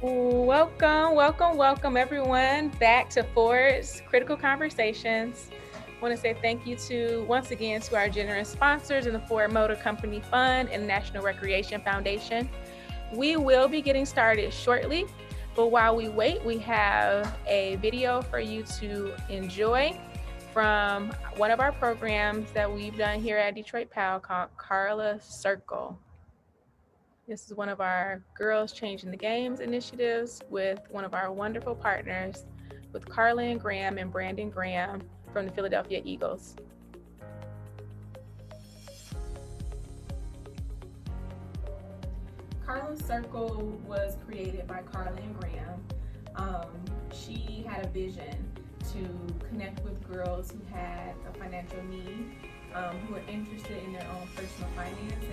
Welcome everyone back to Ford's Critical Conversations. I want to say thank you once again to our generous sponsors in the Ford Motor Company Fund and National Recreation Foundation. We will be getting started shortly, but while we wait, we have a video for you to enjoy from one of our programs that we've done here at Detroit PAL called Carla Circle. This is one of our Girls Changing the Games initiatives with one of our wonderful partners with Carlin Graham and Brandon Graham from the Philadelphia Eagles. Carla Circle was created by Carlin Graham. She had a vision to connect with girls who had a financial need, who were interested in their own personal finance,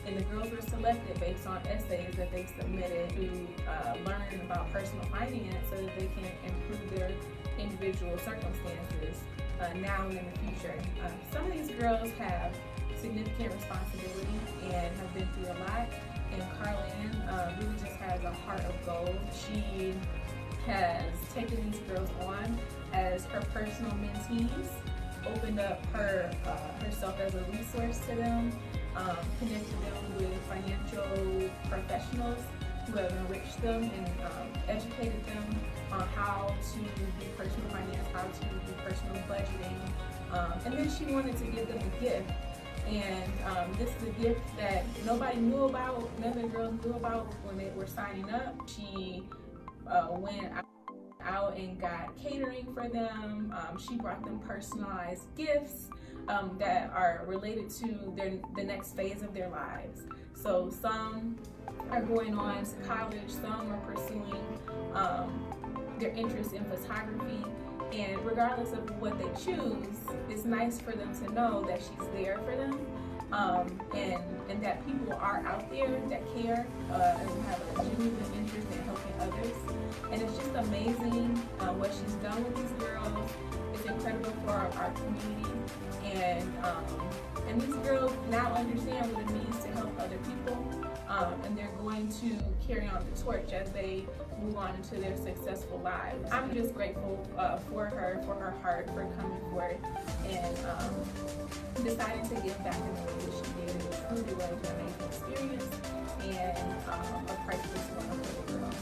and the girls were selected based on essays that they submitted to learn about personal finance so that they can improve their individual circumstances now and in the future. Some of these girls have significant responsibility and have been through a lot, and Carlin really just has a heart of gold. She has taken these girls on as her personal mentees, opened up herself as a resource to them, connected them with financial professionals who have enriched them and educated them on how to do personal finance, how to do personal budgeting, and then she wanted to give them a gift. And this is a gift that nobody knew about, none of the girls knew about when they were signing up. She went out and got catering for them. She brought them personalized gifts that are related to the next phase of their lives. So some are going on to college, some are pursuing their interest in photography, and regardless of what they choose, it's nice for them to know that she's there for them, and that people are out there that care and have a genuine interest in helping others. And it's just amazing what she's done with these girls. It's incredible for our community, and these girls now understand what it means to help other people, and they're going to carry on the torch as they move on into their successful lives. I'm just grateful for her heart, for coming forth and deciding to give back in the way that she did. It truly was an amazing experience and a priceless one for the girls.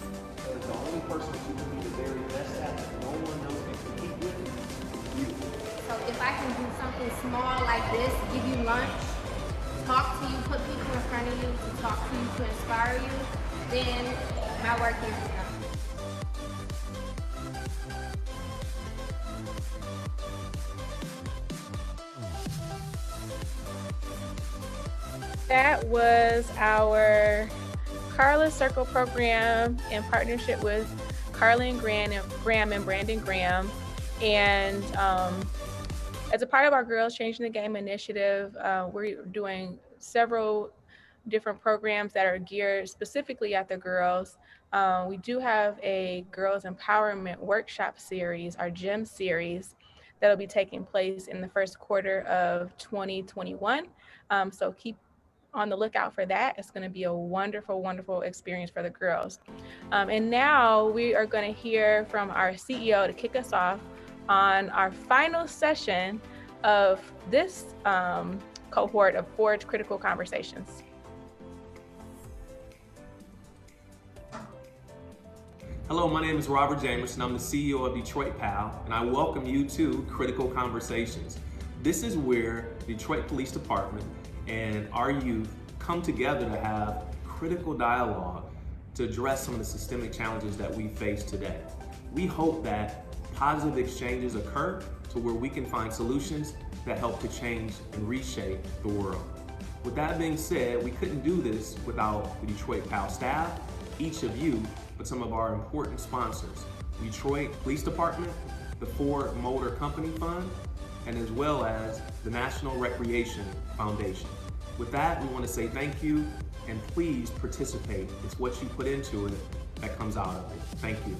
The only person who can be the very best at it, no one else can compete with it, you. So if I can do something small like this, give you lunch, talk to you, put people in front of you to talk to you, to inspire you, then my work here is done. That was our Carla Circle program in partnership with Carlin Graham and Brandon Graham. And as a part of our Girls Changing the Game initiative, we're doing several different programs that are geared specifically at the girls. We do have a Girls Empowerment Workshop series, our GEM series, that'll be taking place in the first quarter of 2021. So keep on the lookout for that. It's going to be a wonderful, wonderful experience for the girls. And now we are going to hear from our CEO to kick us off on our final session of this cohort of Ford's Critical Conversations. Hello, my name is Robert Jamerson. I'm the CEO of Detroit PAL, and I welcome you to Critical Conversations. This is where Detroit Police Department and our youth come together to have critical dialogue to address some of the systemic challenges that we face today. We hope that positive exchanges occur to where we can find solutions that help to change and reshape the world. With that being said, we couldn't do this without the Detroit PAL staff, each of you, but some of our important sponsors, Detroit Police Department, the Ford Motor Company Fund, and as well as the National Recreation Foundation. With that, we want to say thank you, and please participate. It's what you put into it that comes out of it. Thank you.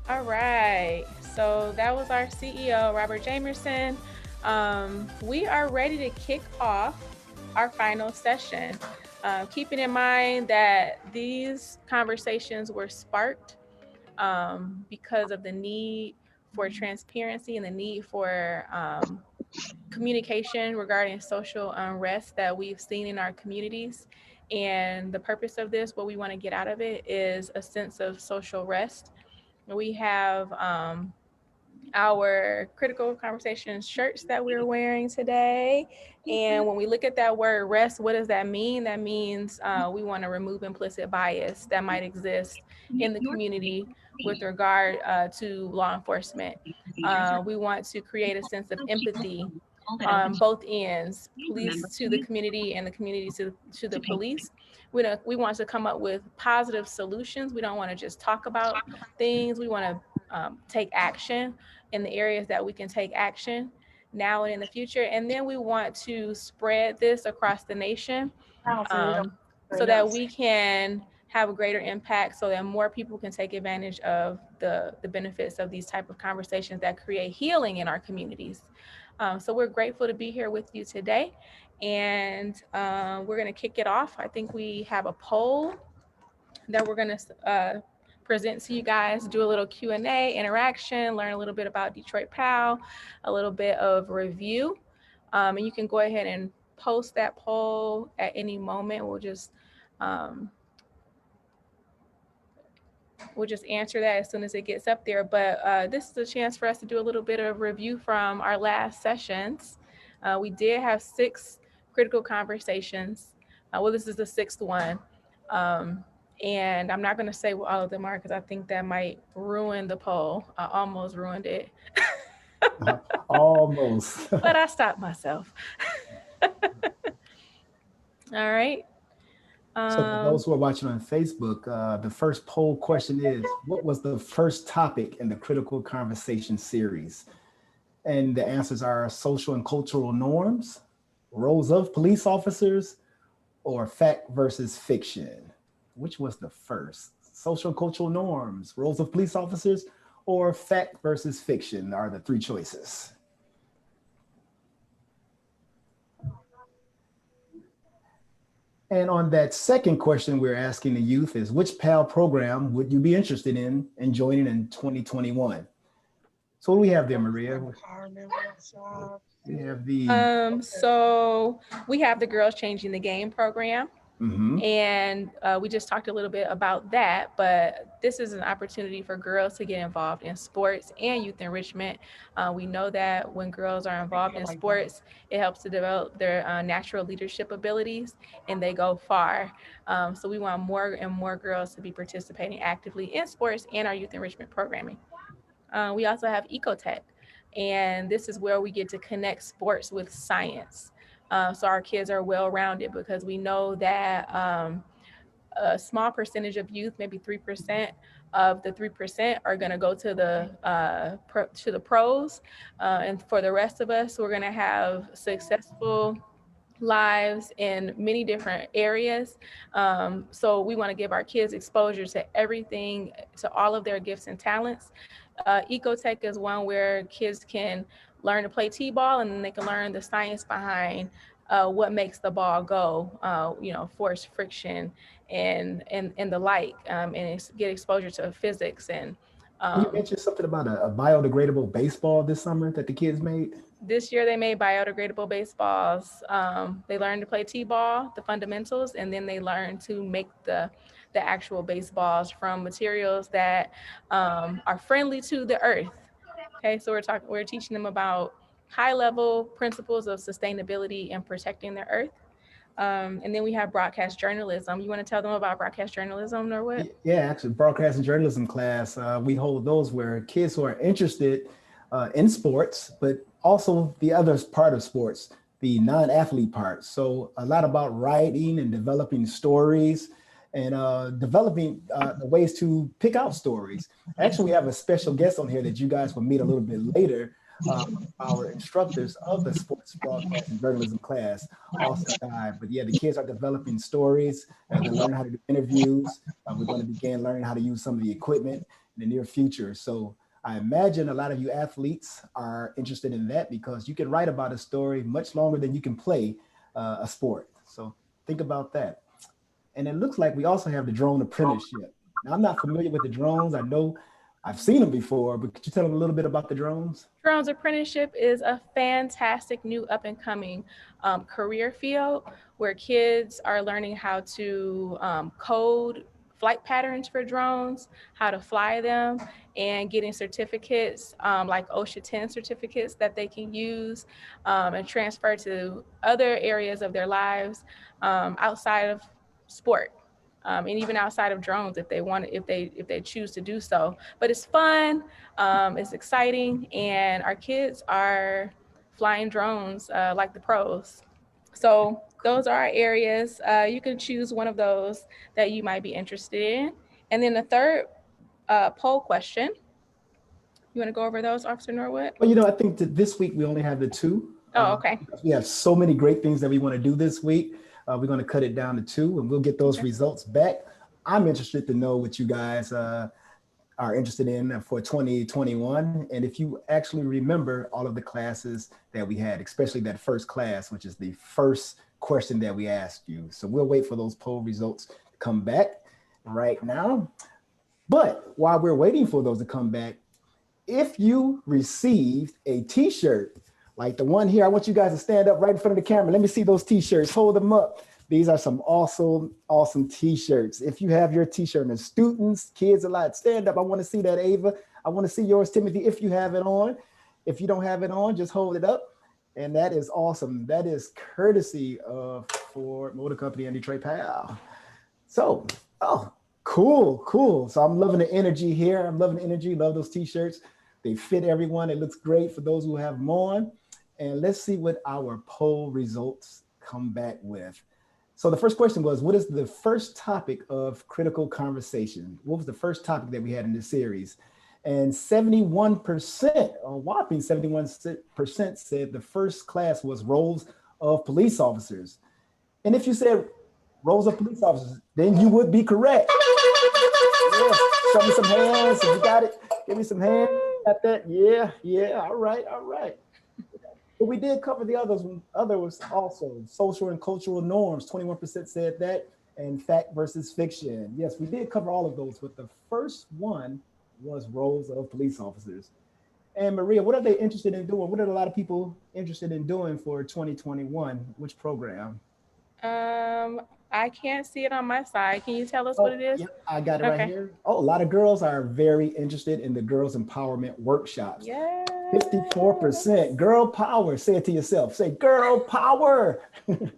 All right, so that was our CEO, Robert Jamerson. We are ready to kick off our final session. Keeping in mind that these conversations were sparked because of the need for transparency and the need for communication regarding social unrest that we've seen in our communities. And the purpose of this, what we want to get out of it, is a sense of social rest. We have our critical conversations shirts that we're wearing today. And when we look at that word rest, what does that mean? That means we want to remove implicit bias that might exist in the community with regard to law enforcement. We want to create a sense of empathy on both ends, police to the community and the community to the police. We want to come up with positive solutions. We don't want to just talk about things. We want to take action in the areas that we can take action now and in the future. And then we want to spread this across the nation so that we can have a greater impact, so that more people can take advantage of the benefits of these type of conversations that create healing in our communities. So we're grateful to be here with you today, and we're going to kick it off. I think we have a poll that we're going to present to you guys, do a little Q&A interaction, learn a little bit about Detroit PAL, a little bit of review. And you can go ahead and post that poll at any moment. We'll just answer that as soon as it gets up there. But this is a chance for us to do a little bit of review from our last sessions. We did have 6 critical conversations. Well, this is the 6th one. And I'm not going to say what all of them are because I think that might ruin the poll. I almost ruined it. Almost. But I stopped myself. All right. So for those who are watching on Facebook, the first poll question is, what was the first topic in the Critical Conversation series? And the answers are social and cultural norms, roles of police officers, or fact versus fiction. Which was the first? Social and cultural norms, roles of police officers, or fact versus fiction are the 3 choices. And on that second question we're asking the youth is, which PAL program would you be interested in joining in 2021? So what do we have there, Maria? We have the... So we have the Girls Changing the Game program. And we just talked a little bit about that, but this is an opportunity for girls to get involved in sports and youth enrichment. We know that when girls are involved in sports, it helps to develop their natural leadership abilities, and they go far. So we want more and more girls to be participating actively in sports and our youth enrichment programming. We also have Ecotech, and this is where we get to connect sports with science. So our kids are well-rounded, because we know that a small percentage of youth, maybe 3% of the 3%, are going to go to the pros, and for the rest of us, we're going to have successful lives in many different areas. So we want to give our kids exposure to everything, to all of their gifts and talents. Ecotech is one where kids can learn to play t-ball, and then they can learn the science behind what makes the ball go, force, friction, and the like, and get exposure to physics. And you mentioned something about a biodegradable baseball this summer that the kids made. This year they made biodegradable baseballs. They learned to play t-ball, the fundamentals, and then they learned to make the actual baseballs from materials that are friendly to the earth. Okay, so we're teaching them about high-level principles of sustainability and protecting the earth. And then we have broadcast journalism. You want to tell them about broadcast journalism, Norwood? Yeah, actually, broadcast and journalism class, we hold those where kids who are interested in sports, but also the other part of sports, the non-athlete part. So a lot about writing and developing stories, and developing the ways to pick out stories. Actually, we have a special guest on here that you guys will meet a little bit later. Our instructors of the sports broadcast and journalism class also died. But yeah, the kids are developing stories, and they're learning how to do interviews. We're going to begin learning how to use some of the equipment in the near future. So I imagine a lot of you athletes are interested in that, because you can write about a story much longer than you can play a sport. So think about that. And it looks like we also have the drone apprenticeship. Now, I'm not familiar with the drones. I know I've seen them before, but could you tell them a little bit about the drones? Drones apprenticeship is a fantastic new up and coming career field where kids are learning how to code flight patterns for drones, how to fly them, and getting certificates like OSHA 10 certificates that they can use and transfer to other areas of their lives outside of sport. And even outside of drones, if they want, if they choose to do so, but it's fun, it's exciting, and our kids are flying drones like the pros. So those are our areas. You can choose one of those that you might be interested in. And then the third poll question, you want to go over those, Officer Norwood? Well, I think that this week we only have the two. Oh, okay. Because we have so many great things that we want to do this week. We're going to cut it down to two, and we'll get those results back. I'm interested to know what you guys are interested in for 2021. And if you actually remember all of the classes that we had, especially that first class, which is the first question that we asked you. So we'll wait for those poll results to come back right now. But while we're waiting for those to come back, if you received a t-shirt like the one here, I want you guys to stand up right in front of the camera. Let me see those t-shirts. Hold them up. These are some awesome t-shirts. If you have your t-shirt, and students, kids a lot, stand up. I want to see that, Ava. I want to see yours, Timothy, if you have it on. If you don't have it on, just hold it up. And that is awesome. That is courtesy of Ford Motor Company and Detroit Pal. So, cool. So I'm loving the energy here. I'm loving the energy. Love those t-shirts. They fit everyone. It looks great for those who have them on. And let's see what our poll results come back with. So the first question was, what is the first topic of critical conversation? What was the first topic that we had in this series? And 71%, a whopping 71% said the first class was roles of police officers. And if you said roles of police officers, then you would be correct. Yeah. Show me some hands. If you got it, give me some hands. Got that? Yeah. All right. But we did cover the others also. Social and cultural norms, 21% said that, and fact versus fiction. Yes, we did cover all of those, but the first one was roles of police officers. And Maria, what are they interested in doing? What are a lot of people interested in doing for 2021? Which program? I can't see it on my side. Can you tell us what it is? Yeah, I got it right here. A lot of girls are very interested in the girls empowerment workshops. Yeah. 54% girl power. Say it to yourself. Say girl power. And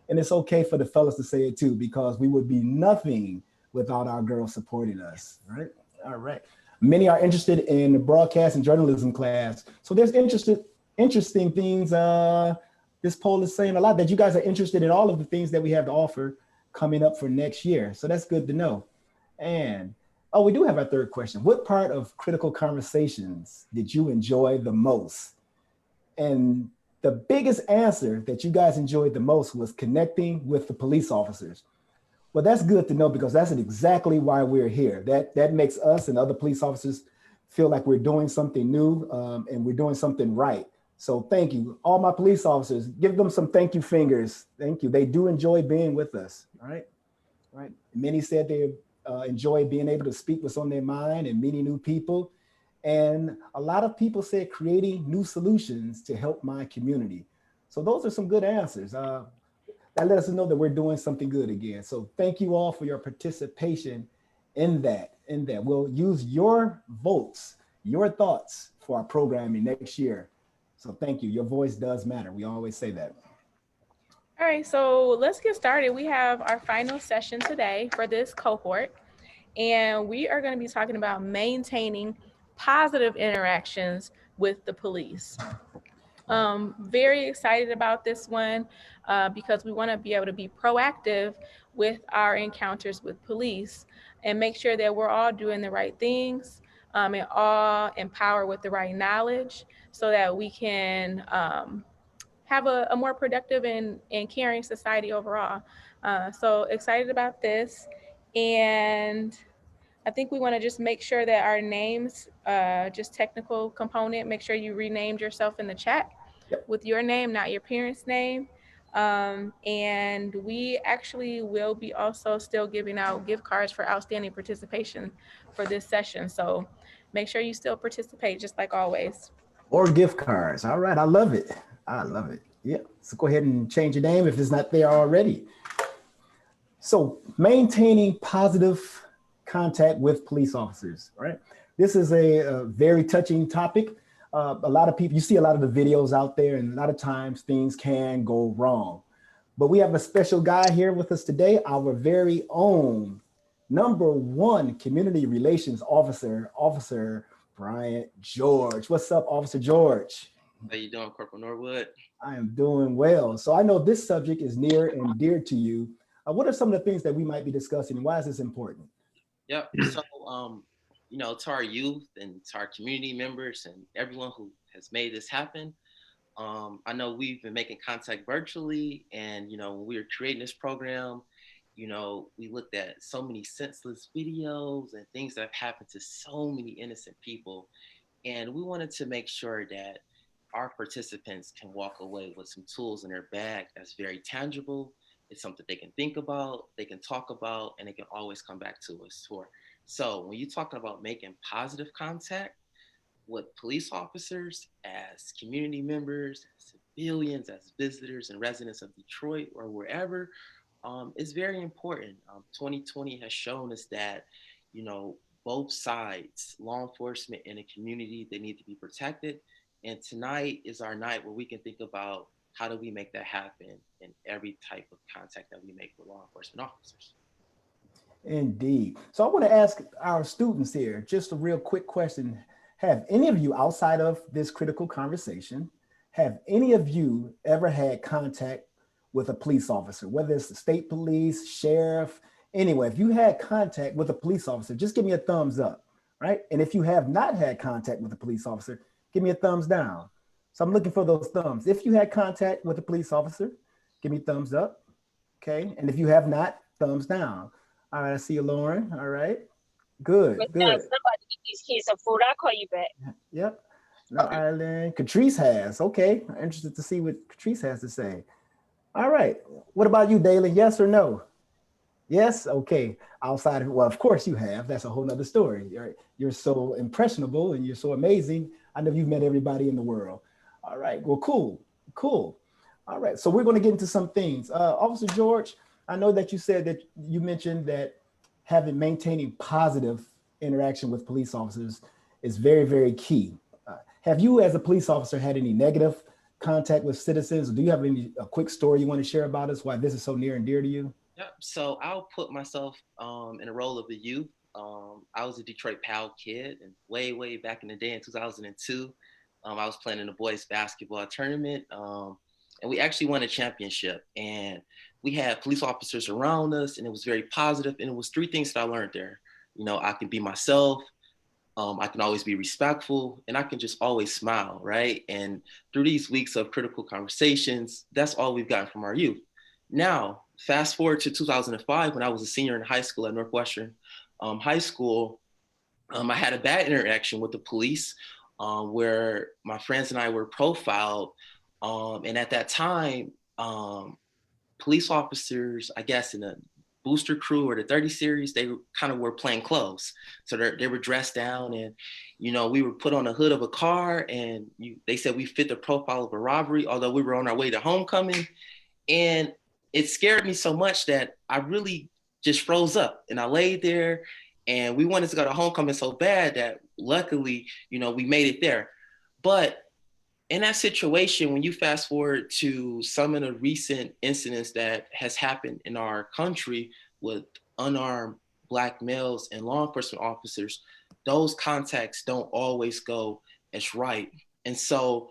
it's okay for the fellas to say it too, because we would be nothing without our girls supporting us, right? All right. Many are interested in the broadcast and journalism class. So there's interesting things. This poll is saying a lot that you guys are interested in all of the things that we have to offer coming up for next year. So that's good to know. And we do have our third question. What part of critical conversations did you enjoy the most? And the biggest answer that you guys enjoyed the most was connecting with the police officers. Well, that's good to know, because that's exactly why we're here. That makes us and other police officers feel like we're doing something new and we're doing something right. So thank you. All my police officers, give them some thank you fingers. Thank you. They do enjoy being with us, right? Many said they enjoy being able to speak what's on their mind and meeting new people. And a lot of people said creating new solutions to help my community. So those are some good answers. That let us know that we're doing something good again. So thank you all for your participation in that. We'll use your votes, your thoughts for our programming next year. So thank you. Your voice does matter. We always say that. All right, so let's get started. We have our final session today for this cohort, and we are going to be talking about maintaining positive interactions with the police. Very excited about this one because we want to be able to be proactive with our encounters with police and make sure that we're all doing the right things and all empowered with the right knowledge so that we can have a more productive and caring society overall. So excited about this. And I think we want to just make sure that our names, just technical component, make sure you renamed yourself in the chat with your name, not your parents' name. And we actually will be also still giving out gift cards for outstanding participation for this session. So make sure you still participate, just like always. Or gift cards. All right, I love it. I love it. Yeah. So go ahead and change your name if it's not there already. So maintaining positive contact with police officers, right? This is a very touching topic. A lot of people, you see a lot of the videos out there, and a lot of times things can go wrong. But we have a special guy here with us today, our very own #1 community relations officer, Officer Bryant George. What's up, Officer George? How you doing, Corporal Norwood? I am doing well. So I know this subject is near and dear to you. What are some of the things that we might be discussing, and why is this important? Yep. So, to our youth and to our community members and everyone who has made this happen, I know we've been making contact virtually, and when we were creating this program, we looked at so many senseless videos and things that have happened to so many innocent people, and we wanted to make sure that our participants can walk away with some tools in their bag that's very tangible. It's something they can think about, they can talk about, and they can always come back to us for. So when you're talking about making positive contact with police officers, as community members, as civilians, as visitors and residents of Detroit or wherever, it's very important. 2020 has shown us that, both sides, law enforcement and the community, they need to be protected. And tonight is our night where we can think about how do we make that happen in every type of contact that we make with law enforcement officers. Indeed. So I want to ask our students here just a real quick question. Have any of you, outside of this critical conversation, have any of you ever had contact with a police officer, whether it's the state police, sheriff, anyway? If you had contact with a police officer, just give me a thumbs up, right? And if you have not had contact with a police officer, give me a thumbs down. So I'm looking for those thumbs. If you had contact with a police officer, give me thumbs up, okay? And if you have not, thumbs down. All right, I see you, Lauren. All right, good, good. Somebody eat these kids some food. I'll call you back. Yep. No, Ireland. Catrice has. Okay, I'm interested to see what Catrice has to say. All right. What about you, Dalen? Yes or no? Yes. Okay. Outside of, well, of course you have. That's a whole nother story. You're so impressionable and you're so amazing. I know you've met everybody in the world. All right. Well, cool. All right. So we're going to get into some things. Officer George, I know that you said that you mentioned that maintaining positive interaction with police officers is very, very key. Have you, as a police officer, had any negative contact with citizens? Or do you have a quick story you want to share about us, why this is so near and dear to you? Yep. So I'll put myself in the role of the youth. I was a Detroit PAL kid, and way back in the day in 2002, I was playing in the boys basketball tournament, and we actually won a championship. And we had police officers around us, and it was very positive. And it was 3 things that I learned there. I can be myself. I can always be respectful, and I can just always smile, right? And through these weeks of critical conversations, that's all we've gotten from our youth. Now, fast forward to 2005, when I was a senior in high school at Northwestern High School, I had a bad interaction with the police where my friends and I were profiled. And at that time, police officers, I guess in the booster crew or the 30 series, they kind of were plain clothes. So they were dressed down, and, we were put on the hood of a car, and they said we fit the profile of a robbery, although we were on our way to homecoming. And it scared me so much that I really just froze up, and I laid there, and we wanted to go to homecoming so bad that luckily, we made it there. But in that situation, when you fast forward to some of the recent incidents that has happened in our country with unarmed Black males and law enforcement officers, those contacts don't always go as right. And so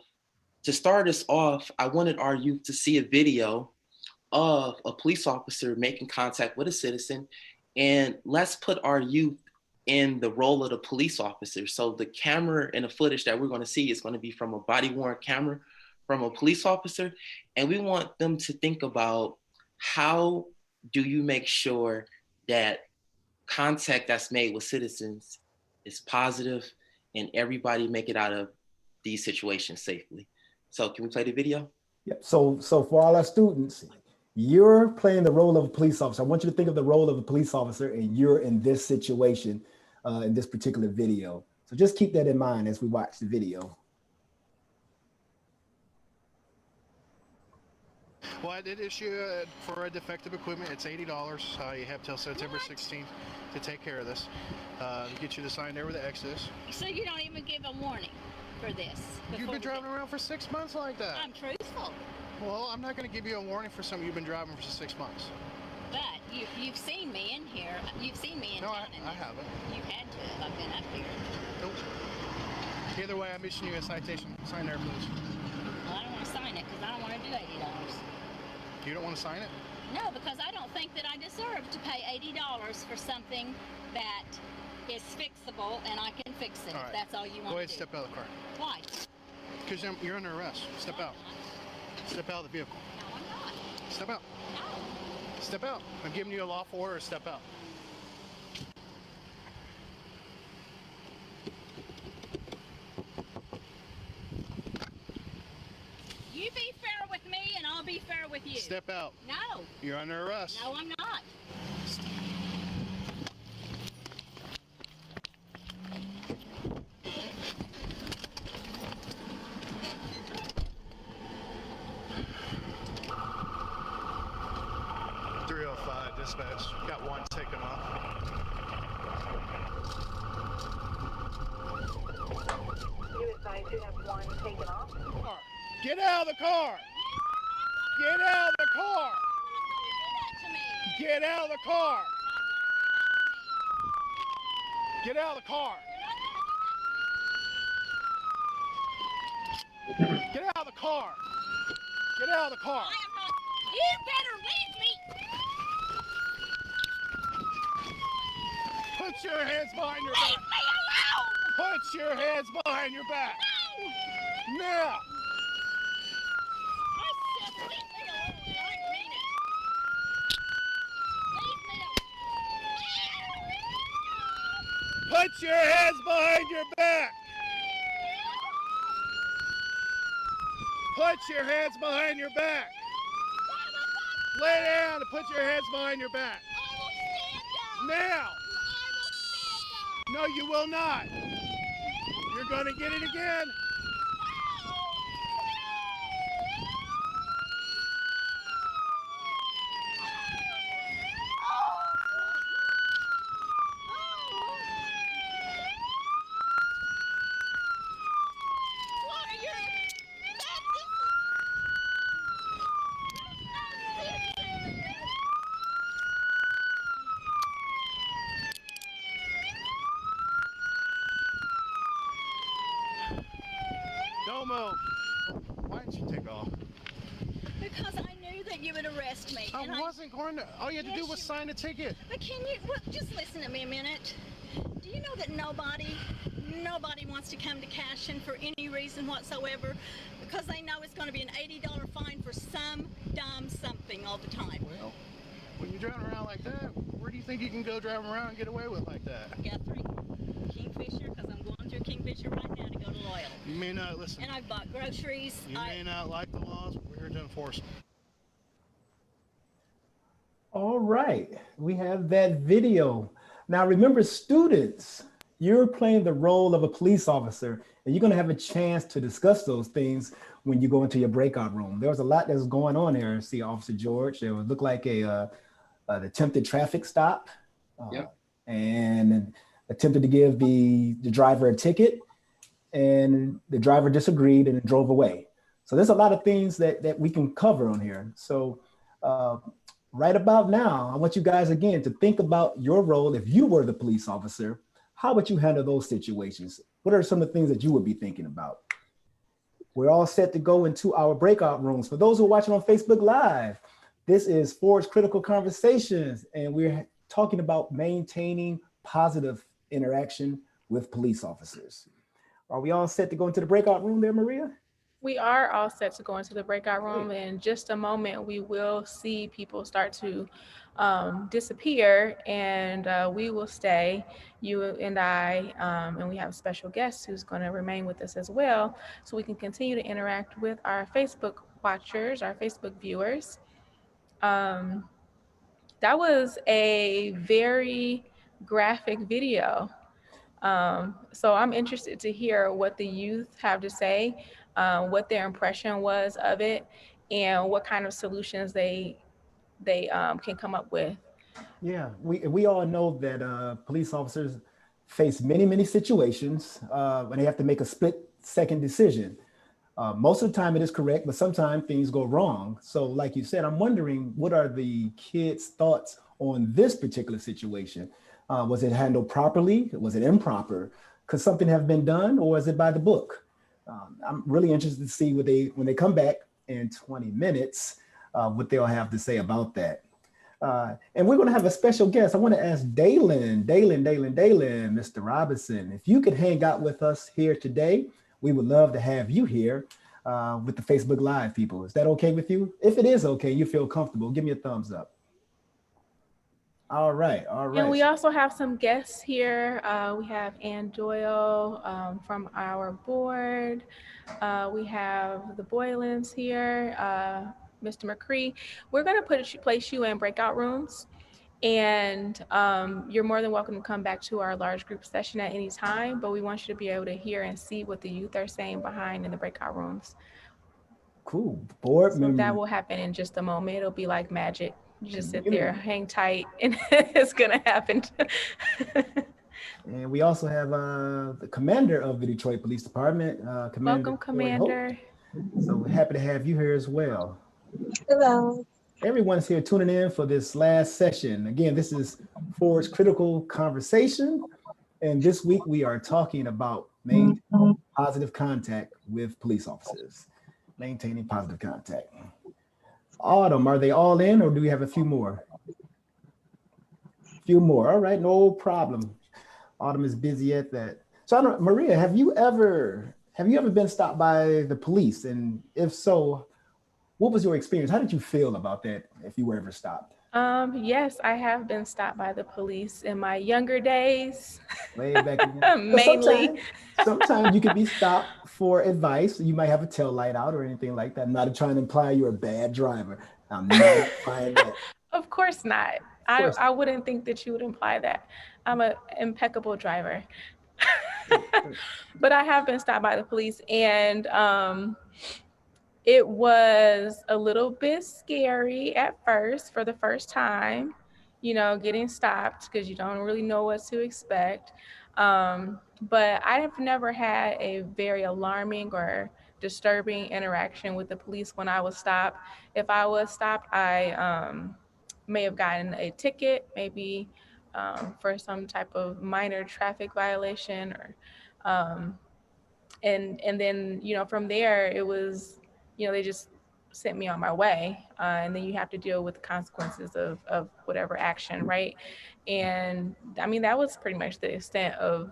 to start us off, I wanted our youth to see a video of a police officer making contact with a citizen, and let's put our youth in the role of the police officer. So the camera and the footage that we're going to see is going to be from a body-worn camera from a police officer. And we want them to think about, how do you make sure that contact that's made with citizens is positive and everybody make it out of these situations safely? So can we play the video? Yep. So for all our students, you're playing the role of a police officer. I want you to think of the role of a police officer, and you're in this situation, in this particular video. So just keep that in mind as we watch the video. Well, I did issue for a defective equipment. It's $80. You have till September 16th to take care of this. Get you to sign there with the Exodus. So you don't even give a warning for this? You've been driving around for 6 months like that. I'm truthful. Well, I'm not going to give you a warning for something you've been driving for 6 months. But you've seen me in here. You've seen me in No, town. I haven't. You had to if I've been up here. Nope. Either way, I'm issuing you a citation. Sign there, please. Well, I don't want to sign it because I don't want to do $80. You don't want to sign it? No, because I don't think that I deserve to pay $80 for something that is fixable and I can fix it. All right. If that's all you want Go ahead, to do. step out of the car. Why? Because you're under arrest. Step out. Step out of the vehicle. No, I'm not. Step out. No. Step out. I'm giving you a lawful order. Step out. You be fair with me and I'll be fair with you. Step out. No. You're under arrest. No, I'm not. Dispatch. Got one taken off. You advise you have one taken off. Get out of the car! Get out of the car! Get out of the car! Get out of the car! Get out of the car! Get out of the car! You better leave me! Put your hands behind your back! Leave me alone! Put your hands behind your back! No! Now! I said leave me alone and I mean it. Leave me alone. Put your hands behind your back! Put your hands behind your back! Lay down and put your hands behind your back! I will stand down. Now! I will stand down. No, you will not! You're gonna get it again! Don't move. Why didn't you take off? Because I knew that you would arrest me. I and wasn't going to. All you had to do Yes, was you- sign a ticket. But can you just listen to me a minute? Do you know that nobody wants to come to Cashin for any reason whatsoever because they know it's going to be an $80 fine for some dumb something all the time? Well, when you're driving around like that, where do you think you can go driving around and get away with like that? Guthrie, Kingfisher, because I'm going through Kingfisher right now to go to Loyal. You may not listen. And I've bought groceries. You may not like the laws, but we're here to enforce them. All right, we have that video. Now remember, students, you're playing the role of a police officer, and you're gonna have a chance to discuss those things when you go into your breakout room. There was a lot that's going on there. See Officer George, it would look like an attempted traffic stop. Yep. And attempted to give the driver a ticket, and the driver disagreed and drove away. So there's a lot of things that we can cover on here. So right about now, I want you guys again to think about your role. If you were the police officer, how would you handle those situations? What are some of the things that you would be thinking about? We're all set to go into our breakout rooms. For those who are watching on Facebook Live, this is Ford's Critical Conversations, and we're talking about maintaining positive interaction with police officers. Are we all set to go into the breakout room there, Maria? We are all set to go into the breakout room. In just a moment, we will see people start to disappear, and we will stay, you and I, and we have a special guest who's going to remain with us as well, so we can continue to interact with our Facebook watchers, our Facebook viewers. Um, that was a very graphic video. So I'm interested to hear what the youth have to say, what their impression was of it, and what kind of solutions they can come up with. Yeah, we all know that police officers face many situations when they have to make a split-second decision. Most of the time it is correct, but sometimes things go wrong. So like you said, I'm wondering what are the kids' thoughts on this particular situation? Was it handled properly? Was it improper? Could something have been done, or is it by the book? I'm really interested to see what when they come back in 20 minutes, what they'll have to say about that. And we're going to have a special guest. I want to ask Dalen, Mr. Robinson, if you could hang out with us here today, we would love to have you here with the Facebook Live people. Is that okay with you? If it is okay, you feel comfortable, give me a thumbs up. All right. And we also have some guests here. We have Ann Doyle from our board. We have the Boylans here, Mr. McCree. We're going to place you in breakout rooms, and you're more than welcome to come back to our large group session at any time, but we want you to be able to hear and see what the youth are saying behind in the breakout rooms. Cool. Board So member. that will happen in just a moment. It'll be like magic. You just sit there, hang tight, and it's going to happen. And we also have the commander of the Detroit Police Department, Commander. Welcome, Commander. So we're happy to have you here as well. Hello. Everyone's here tuning in for this last session. Again, this is Ford's Critical Conversation. And this week we are talking about maintaining positive contact with police officers. Maintaining positive contact. Autumn, are they all in, or do we have a few more? Few more. All right, no problem. Autumn is busy at that. So I don't know, Maria, have you ever been stopped by the police? And if so, what was your experience? How did you feel about that if you were ever stopped? Yes, I have been stopped by the police in my younger days. Way back again. Mainly. Sometimes you could be stopped for advice. You might have a tail light out or anything like that. I'm not trying to imply you're a bad driver. I'm not implying that. Of course not. I wouldn't think that you would imply that. I'm an impeccable driver. But I have been stopped by the police, and it was a little bit scary at first for the first time, getting stopped because you don't really know what to expect. But I have never had a very alarming or disturbing interaction with the police when I was stopped. If I was stopped, I may have gotten a ticket, maybe for some type of minor traffic violation, or and then from there it was they just sent me on my way, and then you have to deal with the consequences of whatever action, right? And I mean, that was pretty much the extent of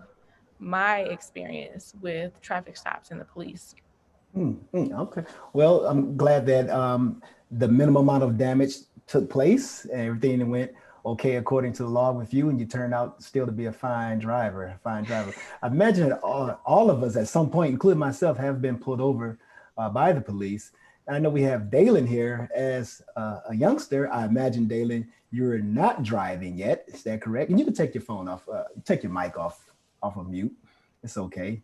my experience with traffic stops and the police. Okay. Well, I'm glad that the minimum amount of damage took place and everything went okay according to the law with you, and you turned out still to be a fine driver. I imagine that all of us at some point, including myself, have been pulled over by the police. I know we have Dalen here as a youngster. I imagine, Dalen, you're not driving yet. Is that correct? And you can take your phone off, take your mic off of mute. It's okay.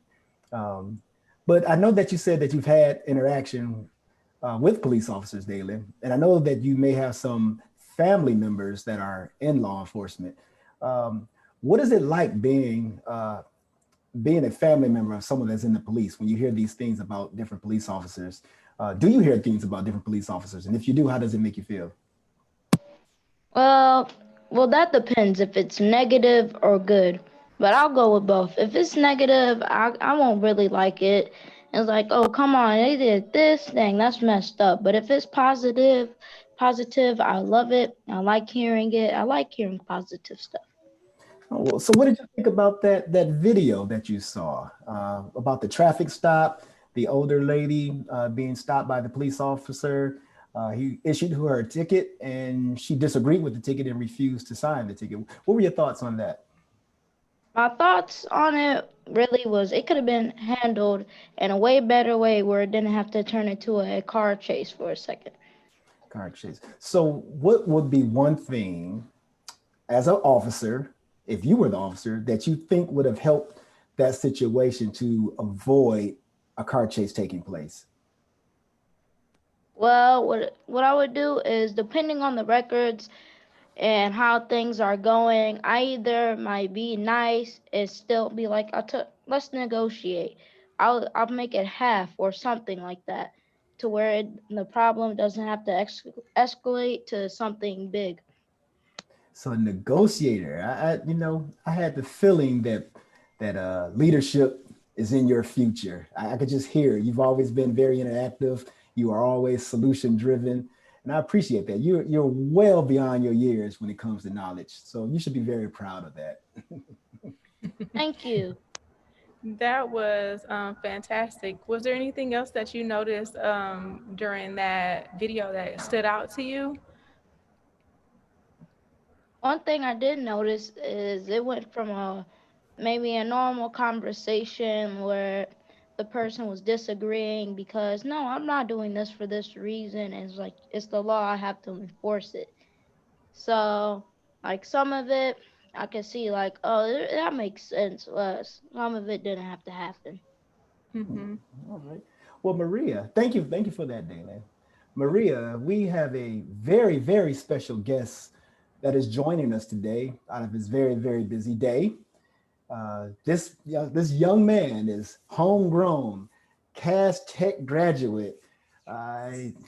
But I know that you said that you've had interaction with police officers, Dalen, and I know that you may have some family members that are in law enforcement. What is it like being a family member of someone that's in the police when you hear these things about different police officers? Do you hear things about different police officers? And if you do, how does it make you feel? Well, that depends if it's negative or good. But I'll go with both. If it's negative, I won't really like it. It's like, oh, come on, they did this thing. That's messed up. But if it's positive, I love it. I like hearing it. I like hearing positive stuff. Oh, so what did you think about that video that you saw about the traffic stop, the older lady being stopped by the police officer? He issued her a ticket and she disagreed with the ticket and refused to sign the ticket. What were your thoughts on that? My thoughts on it really was it could have been handled in a way better way where it didn't have to turn into a car chase for a second. Car chase. So what would be one thing as an officer, if you were the officer, that you think would have helped that situation to avoid a car chase taking place? Well, what I would do is depending on the records and how things are going, I either might be nice and still be like, let's negotiate. I'll make it half or something like that, to where the problem doesn't have to escalate to something big. So a negotiator, I had the feeling that leadership is in your future. I could just hear it. You've always been very interactive. You are always solution driven, and I appreciate that. You're well beyond your years when it comes to knowledge. So you should be very proud of that. Thank you. That was fantastic. Was there anything else that you noticed during that video that stood out to you? One thing I did notice is it went from maybe a normal conversation where the person was disagreeing because no, I'm not doing this for this reason. And it's like it's the law, I have to enforce it. So like some of it I can see like, oh, that makes sense. Some of it didn't have to happen. Mm-hmm. All right. Well, Maria, thank you for that, Dana. Maria, we have a very, very special guest that is joining us today out of his very, very busy day. This young man is homegrown, Cass Tech graduate.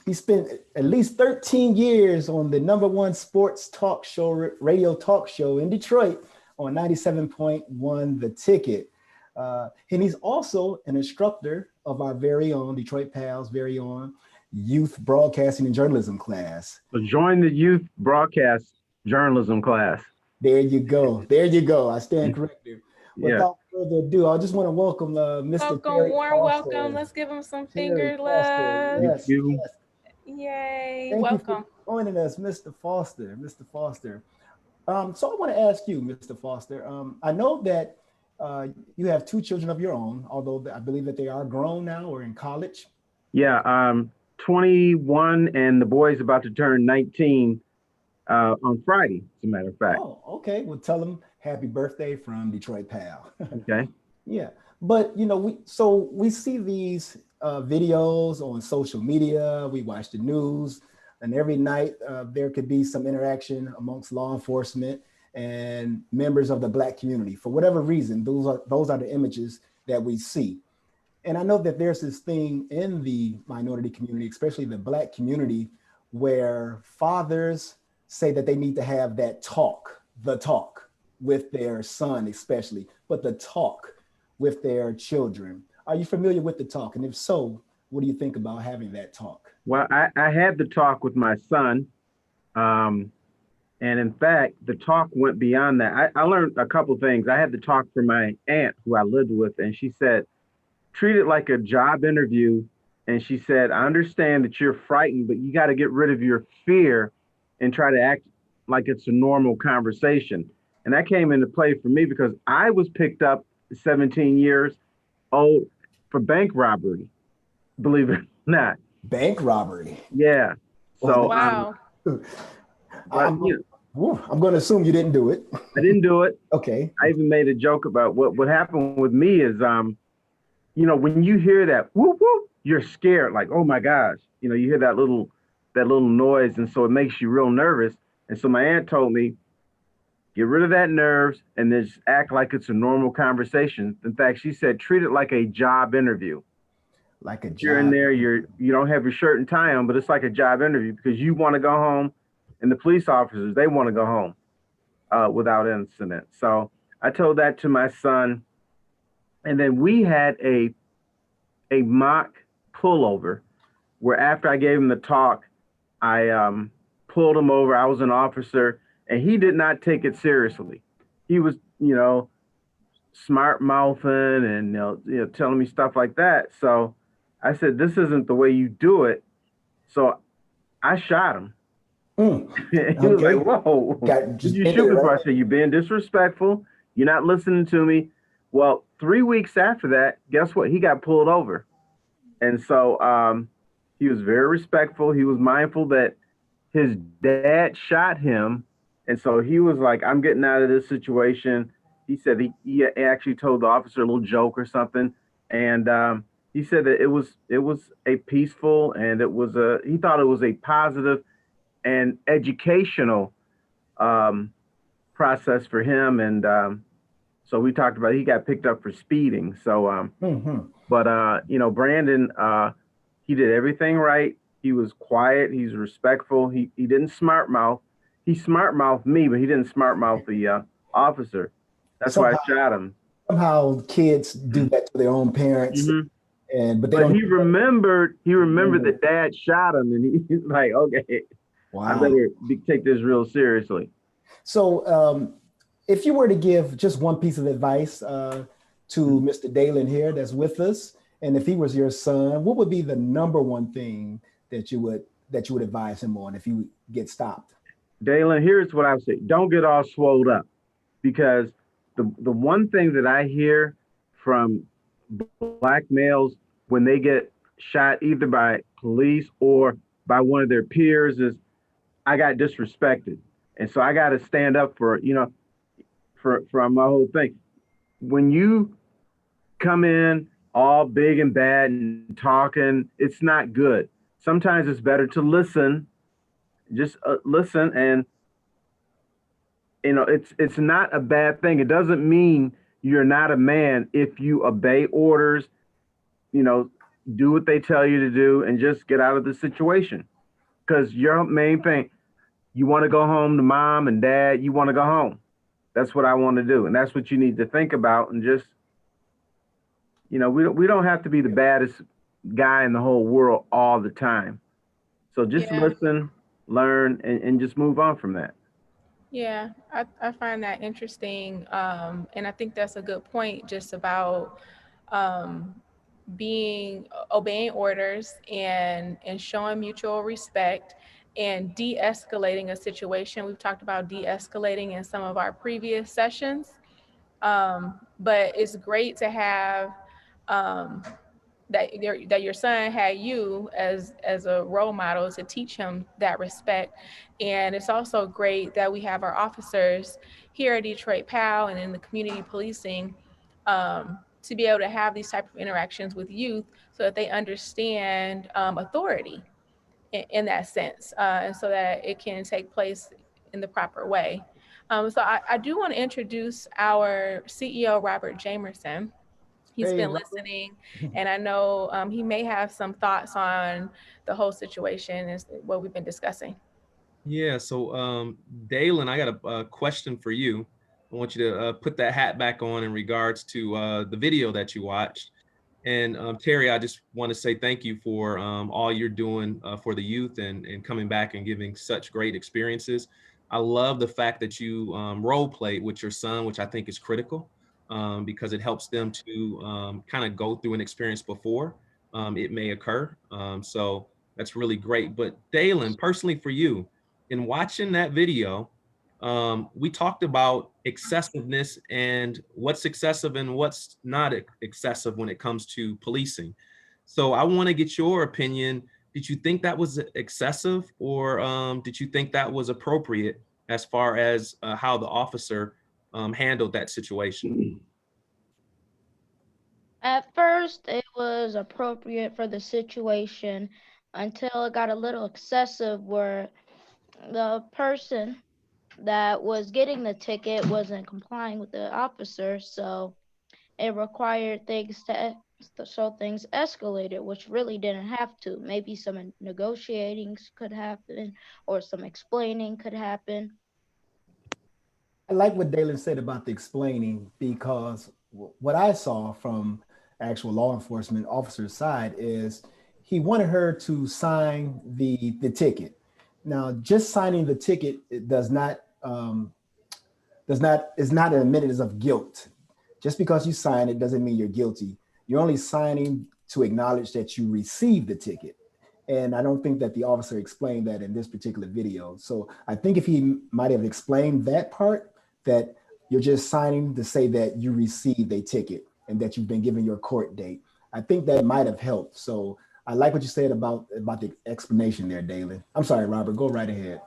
He spent at least 13 years on the number one sports talk show, radio talk show in Detroit on 97.1 The Ticket. And he's also an instructor of our very own Detroit Pals' very own youth broadcasting and journalism class. So join the youth broadcast journalism class. There you go. There you go. I stand corrected. Without further ado, I just want to welcome Mr. Terry Warm Foster. welcome. Let's give him some Terry finger Foster. love. Yes, yes. Yay. Thank welcome. you for joining us, Mr. Foster. Mr. Foster. So I want to ask you, Mr. Foster, I know that you have two children of your own, although I believe that they are grown now or in college. Yeah, 21 and the boy's about to turn 19 on Friday, as a matter of fact. Oh, okay. Well, tell them happy birthday from Detroit Pal. Okay. Yeah. But, we see these videos on social media, we watch the news, and every night there could be some interaction amongst law enforcement and members of the Black community. For whatever reason, those are the images that we see. And I know that there's this thing in the minority community, especially the Black community, where fathers say that they need to have that talk with their son, especially, but the talk with their children. Are you familiar with the talk? And if so, what do you think about having that talk? Well, I had the talk with my son. And in fact, the talk went beyond that. I learned a couple things. I had the talk from my aunt who I lived with, and she said, treat it like a job interview. And she said, I understand that you're frightened, but you got to get rid of your fear and try to act like it's a normal conversation. And that came into play for me because I was picked up 17 years old for bank robbery, believe it or not. Bank robbery? Yeah. So, wow. I'm going to assume you didn't do it. I didn't do it. Okay. I even made a joke about what happened with me is, when you hear that whoop, whoop, you're scared, like, oh my gosh, you hear that little noise. And so it makes you real nervous. And so my aunt told me, get rid of that nerves and then just act like it's a normal conversation. In fact, she said, treat it like a job interview. Like a job. You're in there, you don't have your shirt and tie on, but it's like a job interview because you want to go home and the police officers, they want to go home without incident. So I told that to my son. And then we had a mock pullover where after I gave him the talk, I pulled him over. I was an officer and he did not take it seriously. He was, smart mouthing and, telling me stuff like that. So I said, this isn't the way you do it. So I shot him. He was like, whoa, you shoot me. I said, you're being disrespectful. You're not listening to me. Well, 3 weeks after that, guess what? He got pulled over. And so he was very respectful. He was mindful that his dad shot him. And so he was like, I'm getting out of this situation. He said he actually told the officer a little joke or something. And he said that it was a peaceful, and he thought it was a positive and educational process for him. And so we talked about, he got picked up for speeding. So, but Brandon, he did everything right. He was quiet. He's respectful. He didn't smart mouth. He smart mouthed me, but he didn't smart mouth the officer. That's why I shot him. Somehow kids do that to their own parents. But he remembered that dad shot him, and he's like, okay, I better take this real seriously. So if you were to give just one piece of advice to Mr. Dalen here that's with us, and if he was your son, what would be the number one thing that you would advise him on if he would get stopped? Dalen, here's what I would say. Don't get all swolled up, because the one thing that I hear from Black males when they get shot either by police or by one of their peers is, I got disrespected. And so I got to stand up for my whole thing. When you come in all big and bad and talking, it's not good. Sometimes it's better to listen, just listen. And, it's not a bad thing. It doesn't mean you're not a man if you obey orders, do what they tell you to do and just get out of the situation. Because your main thing, you want to go home to mom and dad, you want to go home. That's what I want to do. And that's what you need to think about. And just, we don't have to be the baddest guy in the whole world all the time. So just listen, learn, and just move on from that. Yeah, I find that interesting. And I think that's a good point, just about obeying orders and showing mutual respect and de-escalating a situation. We've talked about de-escalating in some of our previous sessions. But it's great to have that your son had you as a role model to teach him that respect. And it's also great that we have our officers here at Detroit PAL and in the community policing to be able to have these type of interactions with youth so that they understand authority in that sense, and so that it can take place in the proper way. So I do want to introduce our CEO, Robert Jamerson. He's been listening, and I know he may have some thoughts on the whole situation and what we've been discussing. Yeah, so Dalen, I got a question for you. I want you to put that hat back on in regards to the video that you watched. And Terry, I just want to say thank you for all you're doing for the youth and coming back and giving such great experiences. I love the fact that you role played with your son, which I think is critical. Because it helps them to kind of go through an experience before it may occur. So that's really great. But Dalen, personally for you, in watching that video, we talked about excessiveness and what's excessive and what's not excessive when it comes to policing. So I want to get your opinion. Did you think that was excessive, or did you think that was appropriate as far as how the officer handled that situation? At first, it was appropriate for the situation until it got a little excessive, where the person that was getting the ticket wasn't complying with the officer, so it required things so things escalated, which really didn't have to. Maybe some negotiating could happen, or some explaining could happen. I like what Dalen said about the explaining, because what I saw from actual law enforcement officer's side is he wanted her to sign the ticket. Now, just signing the ticket is not an admittance of guilt. Just because you sign it doesn't mean you're guilty. You're only signing to acknowledge that you received the ticket. And I don't think that the officer explained that in this particular video. So I think if he might have explained that part, that You're just signing to say that you received a ticket and that you've been given your court date. I think that might have helped. So I like what you said about the explanation there, Dalen. I'm sorry, Robert, go right ahead.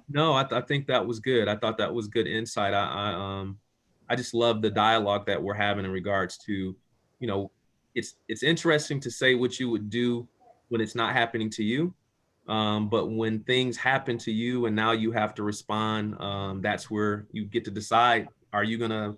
No, I think that was good. I thought that was good insight. I just love the dialogue that we're having in regards to, you know, it's interesting to say what you would do when it's not happening to you. But when things happen to you and now you have to respond, that's where you get to decide, are you gonna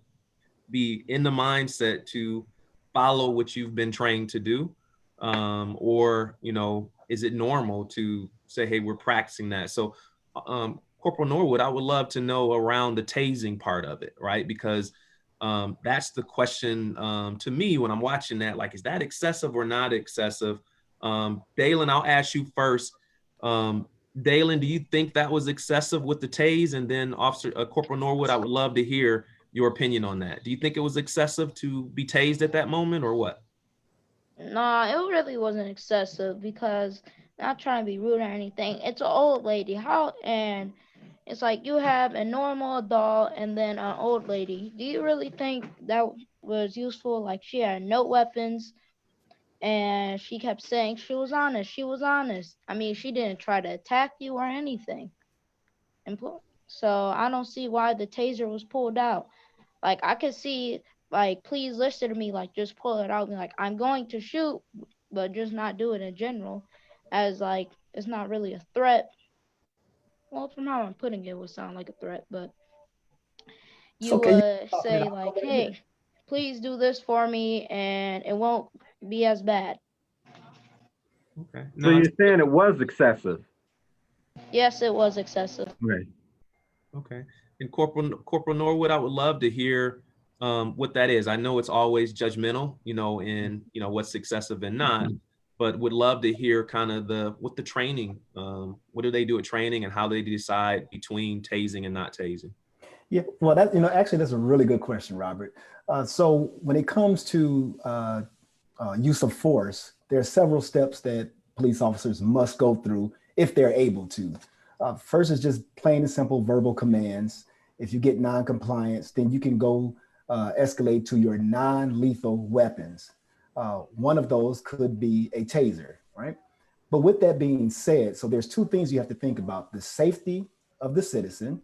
be in the mindset to follow what you've been trained to do? Or, you know, is it normal to say, hey, we're practicing that? So Corporal Norwood, I would love to know around the tasing part of it, right? Because that's the question to me when I'm watching that, like, is that excessive or not excessive? Dalen, I'll ask you first. Dalen, do you think that was excessive with the tase? And then Officer Corporal Norwood, I would love to hear your opinion on that. Do you think it was excessive to be tased at that moment or what? Nah, it really wasn't excessive because not trying to be rude or anything. It's an old lady. And it's like you have a normal adult and then an old lady. Do you really think that was useful? Like she had no weapons and she kept saying she was honest. She was honest. I mean, she didn't try to attack you or anything. So I don't see why the taser was pulled out. Like I could see, like, please listen to me, like just pull it out and be like, I'm going to shoot, but just not do it in general, as like it's not really a threat. Well, from how I'm putting it would sound like a threat, but It's you okay. You would say like, hey, please do this for me and it won't be as bad. Okay. So you're saying it was excessive? Yes, it was excessive. Right. Okay. And Corporal Norwood, I would love to hear what that is. I know it's always judgmental, you know, in, you know, what's excessive and not, but would love to hear kind of what the training, what do they do at training and how they decide between tasing and not tasing? Yeah, well, actually, that's a really good question, Robert. So when it comes to use of force, there are several steps that police officers must go through if they're able to. First is just plain and simple verbal commands. If you get non-compliance, then you can go escalate to your non-lethal weapons. One of those could be a taser, right? But with that being said, so there's two things you have to think about: the safety of the citizen.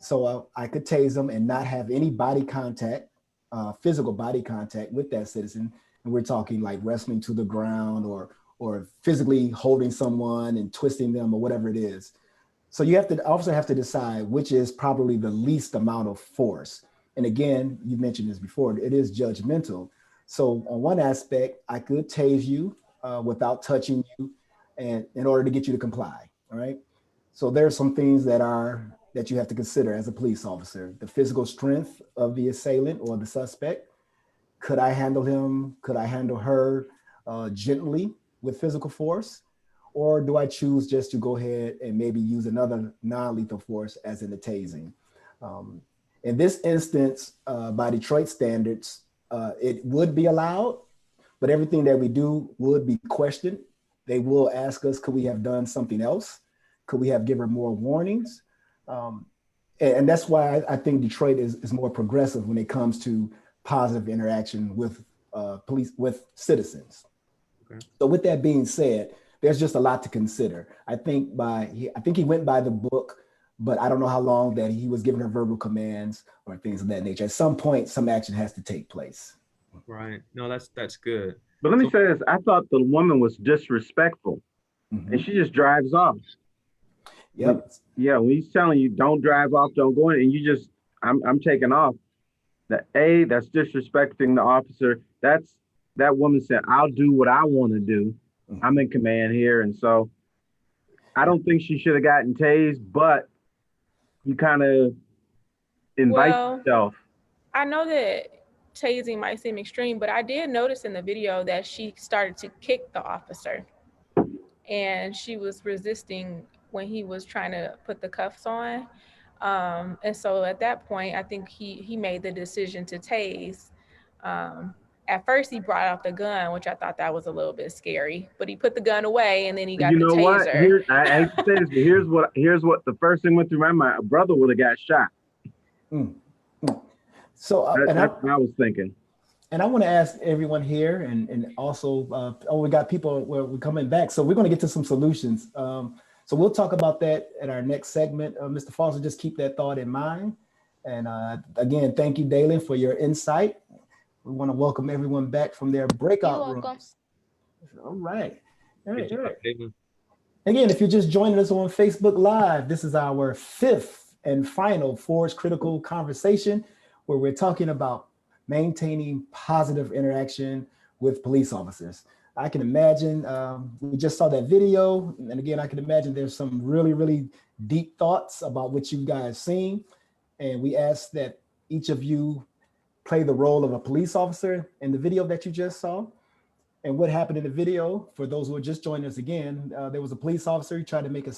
So I could tase them and not have any body contact, physical body contact with that citizen. And we're talking like wrestling to the ground or physically holding someone and twisting them or whatever it is. So officer have to decide which is probably the least amount of force. And again, you mentioned this before, it is judgmental. So on one aspect, I could tase you without touching you and in order to get you to comply, all right? So there's some things that you have to consider as a police officer: the physical strength of the assailant or the suspect. Could I handle him? Could I handle her gently with physical force? Or do I choose just to go ahead and maybe use another non-lethal force as in the tasing? In this instance, by Detroit standards, it would be allowed, but everything that we do would be questioned. They will ask us, could we have done something else? Could we have given more warnings? And that's why I think Detroit is more progressive when it comes to positive interaction with police, with citizens. Okay. So with that being said, there's just a lot to consider. I think he went by the book, but I don't know how long that he was giving her verbal commands or things of that nature. At some point, some action has to take place. Right. No, that's good. But let me say this: I thought the woman was disrespectful, and she just drives off. Yep. Yeah, when he's telling you don't drive off, don't go in, and you just I'm taking off. That's disrespecting the officer. That woman said, I'll do what I want to do. I'm in command here. And so I don't think she should have gotten tased, but you kind of invite yourself. I know that tasing might seem extreme, but I did notice in the video that she started to kick the officer and she was resisting when he was trying to put the cuffs on. And so at that point, I think he made the decision to tase. At first, he brought out the gun, which I thought that was a little bit scary. But he put the gun away, and then he got the taser. What? I hate to say this, but here's what the first thing went through my mind: a brother would have got shot. So, That's what I was thinking. and I want to ask everyone here, and also, we got people where we're coming back. So we're going to get to some solutions. So we'll talk about that at our next segment. Mr. Foster, just keep that thought in mind. And again, thank you, Dalen, for your insight. We want to welcome everyone back from their breakout rooms. All right. All right. All right. Again, if you're just joining us on Facebook Live, this is our 5th and final Force Critical conversation where we're talking about maintaining positive interaction with police officers. I can imagine, we just saw that video. And again, I can imagine there's some really, really deep thoughts about what you guys seen. And we ask that each of you play the role of a police officer in the video that you just saw. And what happened in the video, for those who are just joining us again, there was a police officer who tried to make a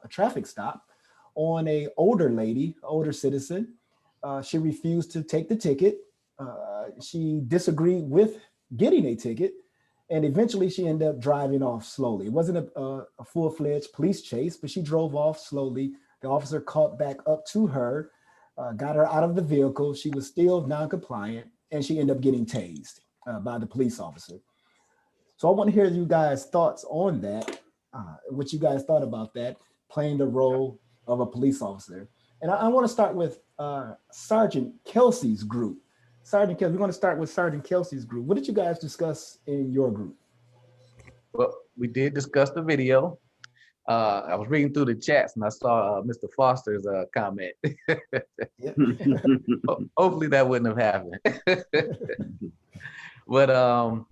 traffic stop on a older lady, older citizen. She refused to take the ticket. She disagreed with getting a ticket, and eventually she ended up driving off slowly. It wasn't a full-fledged police chase, but she drove off slowly. The officer caught back up to her, got her out of the vehicle. She was still non-compliant, and she ended up getting tased by the police officer. So I want to hear you guys' thoughts on that, what you guys thought about that, playing the role of a police officer. And I want to start with Sergeant Kelsey's group. Sergeant Kelsey, we're going to start with Sergeant Kelsey's group. What did you guys discuss in your group? Well, we did discuss the video. I was reading through the chats and I saw Mr. Foster's comment. Hopefully that wouldn't have happened. But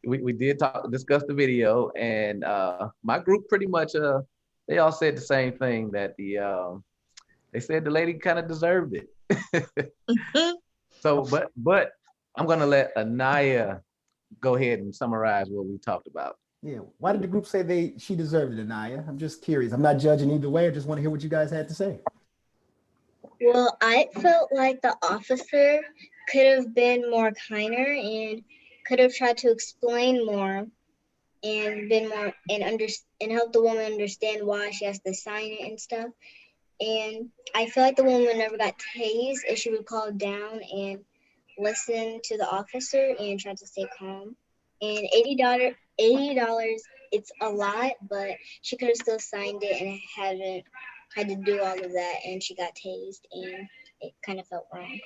we did discuss the video, and my group pretty much they all said the same thing, that they said the lady kind of deserved it. So, but I'm gonna let Anaya go ahead and summarize what we talked about. Yeah, why did the group say she deserved it, Anaya? I'm just curious. I'm not judging either way. I just want to hear what you guys had to say. Well, I felt like the officer could have been more kinder and could have tried to explain more and been more and help the woman understand why she has to sign it and stuff. And I feel like the woman never got tased if she would calm down and listen to the officer and try to stay calm. And $80, it's a lot, but she could have still signed it and hadn't had to do all of that, and she got tased, and it kind of felt wrong.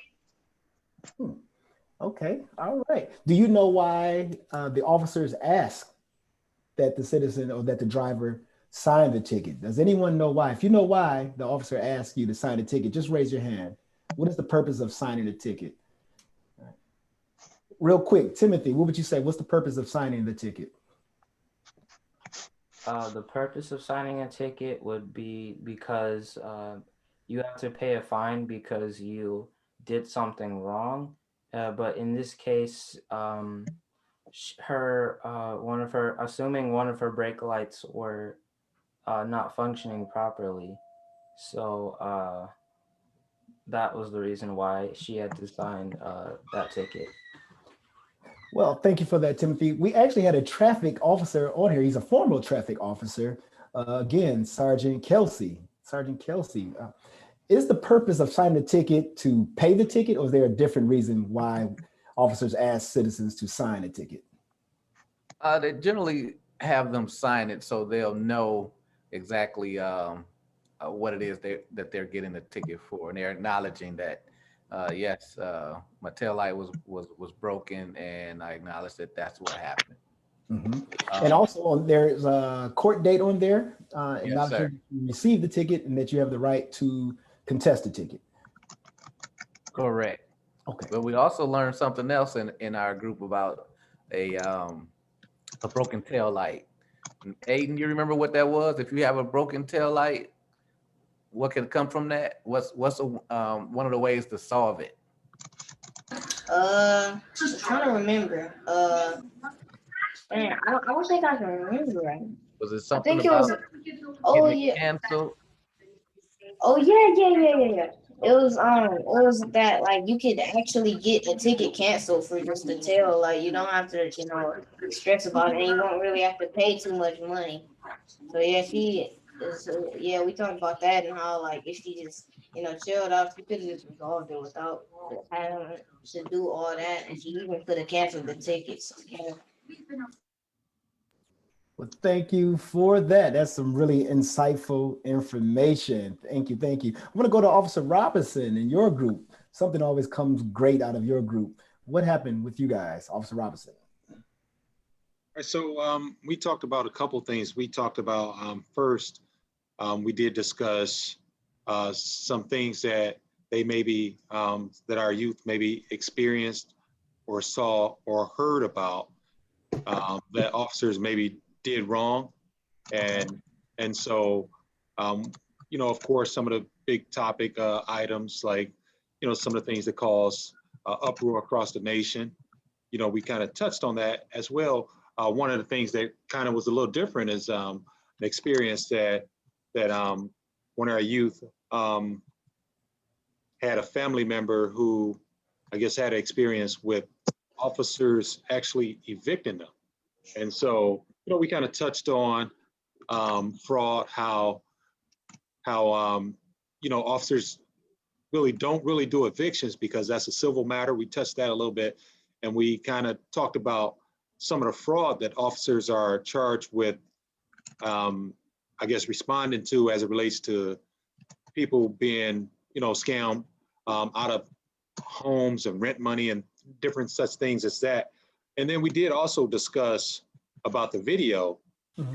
Okay, all right. Do you know why the officers asked that the citizen or that the driver sign the ticket? Does anyone know why? If you know why the officer asked you to sign a ticket, just raise your hand. What is the purpose of signing a ticket? Right. Real quick, Timothy, what would you say? What's the purpose of signing the ticket? The purpose of signing a ticket would be because you have to pay a fine because you did something wrong. But in this case, assuming one of her brake lights were not functioning properly. So that was the reason why she had to sign that ticket. Well, thank you for that, Timothy. We actually had a traffic officer on here. He's a former traffic officer. Again, Sergeant Kelsey. Sergeant Kelsey. Is the purpose of signing the ticket to pay the ticket, or is there a different reason why officers ask citizens to sign a ticket? They generally have them sign it so they'll know exactly what it is that they're getting the ticket for, and they're acknowledging that yes, my tail light was broken, and I acknowledge that that's what happened. Mm-hmm. And also there's a court date on there, acknowledging you received the ticket and that you have the right to contest the ticket. Correct. Okay. But we also learned something else in our group about a broken tail light. Aiden, you remember what that was? If you have a broken tail light, what can come from that? What's one of the ways to solve it? I'm trying to remember. Man, I don't think I can remember right. Was it something I think about it was, getting canceled? Oh yeah. It was that like you could actually get a ticket canceled for just the tail. Like you don't have to, stress about it, and you won't really have to pay too much money. So yeah, we talked about that and how like if she just chilled out. She could have just resolved it without having to do all that. And she even could have canceled the tickets. Yeah. Well, thank you for that. That's some really insightful information. Thank you. Thank you. I'm going to go to Officer Robinson in your group. Something always comes great out of your group. What happened with you guys, Officer Robinson? All right, so we talked about a couple things. We talked about first, we did discuss some things that they maybe, that our youth maybe experienced or saw or heard about that officers maybe did wrong. And so, of course, some of the big topic items like, some of the things that cause uproar across the nation, we kind of touched on that as well. One of the things that kind of was a little different is the experience that one of our youth had a family member who, I guess, had an experience with officers actually evicting them. And so, we kind of touched on fraud, how officers don't really do evictions because that's a civil matter. We touched that a little bit, and we kind of talked about some of the fraud that officers are charged with, I guess, responding to as it relates to people being, scammed out of homes and rent money and different such things as that. And then we did also discuss about the video.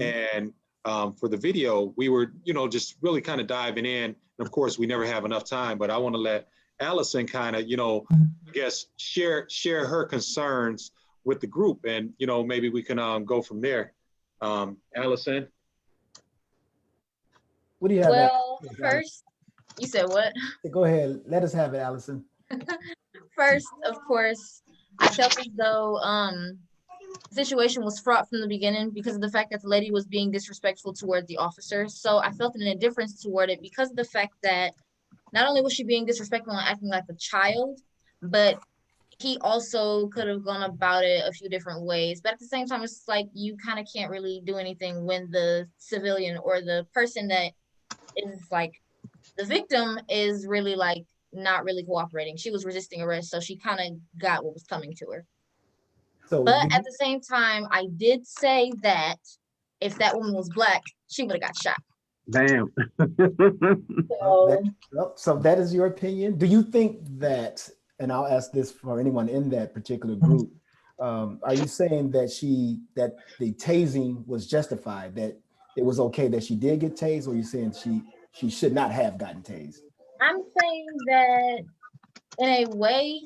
And for the video, we were, just really kind of diving in. And of course, we never have enough time, but I want to let Allison kind of, I guess, share her concerns with the group. And, maybe we can go from there. Allison? What do you have? Well, first, you said what? Go ahead. Let us have it, Allison. First, of course, I felt as though the situation was fraught from the beginning because of the fact that the lady was being disrespectful toward the officer. So I felt an indifference toward it because of the fact that not only was she being disrespectful and acting like a child, but he also could have gone about it a few different ways. But at the same time, it's like you kind of can't really do anything when the civilian or the person that is like the victim is really like not really cooperating. She was resisting arrest, so she kind of got what was coming to her. But at the same time, I did say that if that woman was Black, she would have got shot. Damn. So that is your opinion. Do you think that, and I'll ask this for anyone in that particular group, are you saying that the tasing was justified, that it was okay that she did get tased, or are you saying she should not have gotten tased? I'm saying that in a way,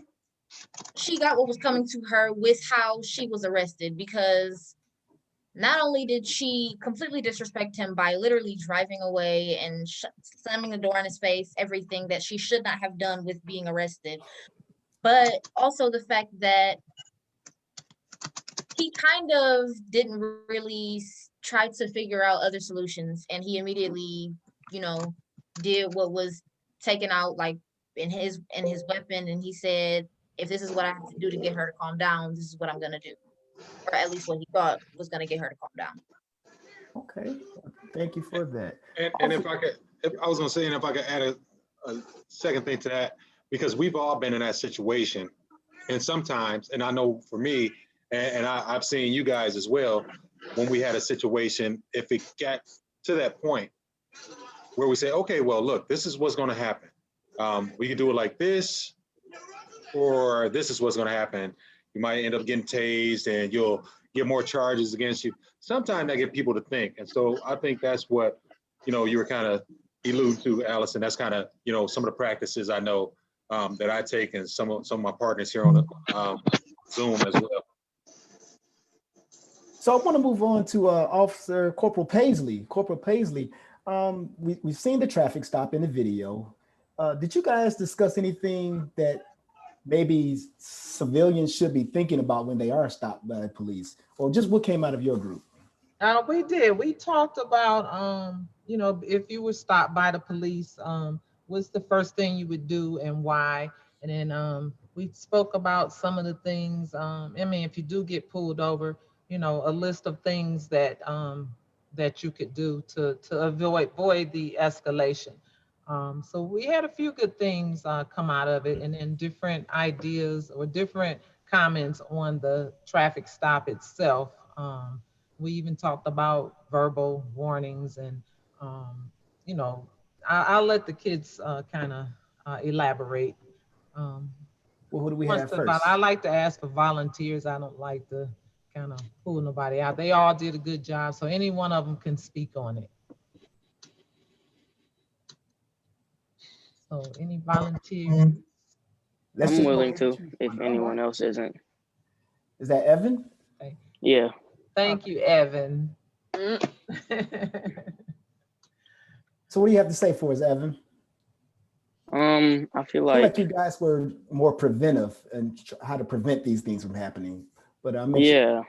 she got what was coming to her with how she was arrested, because not only did she completely disrespect him by literally driving away and slamming the door in his face, everything that she should not have done with being arrested, but also the fact that he kind of didn't really try to figure out other solutions, and he immediately, did what was taken out like in his weapon, and he said, if this is what I have to do to get her to calm down, this is what I'm gonna do. Or at least what he thought was gonna get her to calm down. Okay, thank you for that. And if I was gonna say, and if I could add a second thing to that, because we've all been in that situation, and sometimes, and I know for me, and I've seen you guys as well, when we had a situation, if it got to that point where we say, okay, well, look, this is what's gonna happen. We can do it like this, or this is what's gonna happen. You might end up getting tased and you'll get more charges against you. Sometimes that get people to think. And so I think that's what, you were kind of alluding to, Allison. That's kind of, some of the practices I know that I take, and some of my partners here on the Zoom as well. So I want to move on to Officer Corporal Paisley. Corporal Paisley, we've seen the traffic stop in the video. Did you guys discuss anything that maybe civilians should be thinking about when they are stopped by the police, or just what came out of your group? We did. We talked about, if you were stopped by the police, what's the first thing you would do and why? And then we spoke about some of the things, if you do get pulled over, a list of things that that you could do to avoid the escalation. So we had a few good things come out of it, and then different ideas or different comments on the traffic stop itself. We even talked about verbal warnings, and you know, I'll let the kids kind of elaborate. Um, Well, who do we wants have to first? I like to ask for volunteers. I don't like to kind of pull nobody out. They all did a good job, so any one of them can speak on it. So any volunteers? Let's I'm just go willing ahead and to, choose if one. All anyone right. else isn't. Is that Evan? Okay. Yeah. Thank you, Evan. So what do you have to say for us, Evan? I feel I feel like, like you guys were more preventive and how to prevent these things from happening. But yeah,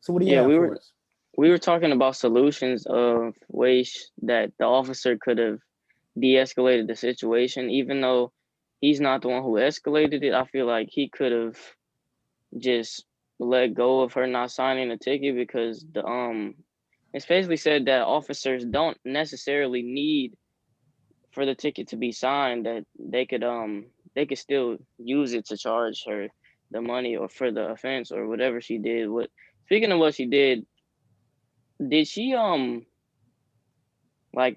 so what do you yeah, have for us? we were talking about solutions of ways that the officer could have de-escalated the situation, even though he's not the one who escalated it. I feel like he could have just let go of her not signing the ticket, because it's basically said that officers don't necessarily need for the ticket to be signed, that they could still use it to charge her the money or for the offense or whatever she did. What Speaking of what she did she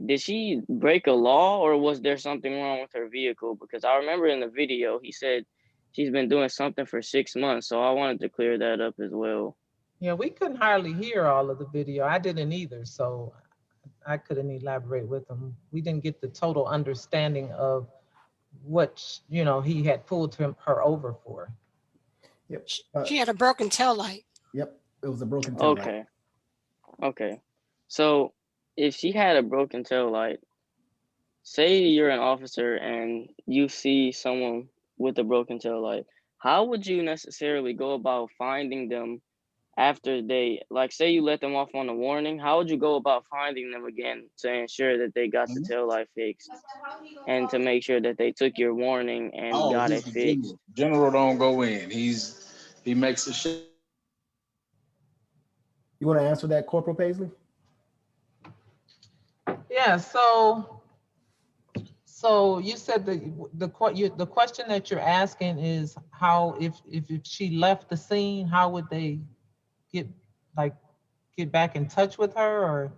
did she break a law, or was there something wrong with her vehicle? Because I remember in the video he said she's been doing something for 6 months, so I wanted to clear that up as well. Yeah, we couldn't hardly hear all of the video. I didn't either, so I couldn't elaborate with them. We didn't get the total understanding of what he had pulled her over for. Yep. She had a broken tail light. Yep. It was a broken tail light. Okay. So if she had a broken tail light, say you're an officer and you see someone with a broken tail light, how would you necessarily go about finding them after they, like, say you let them off on a warning? How would you go about finding them again to ensure that they got the tail light fixed and to make sure that they took your warning and got he's it the fixed? general don't go in. He makes a shit. You want to answer that, Corporal Paisley? Yeah, so you said the question that you're asking is how, if she left the scene, how would they get back in touch with her? Or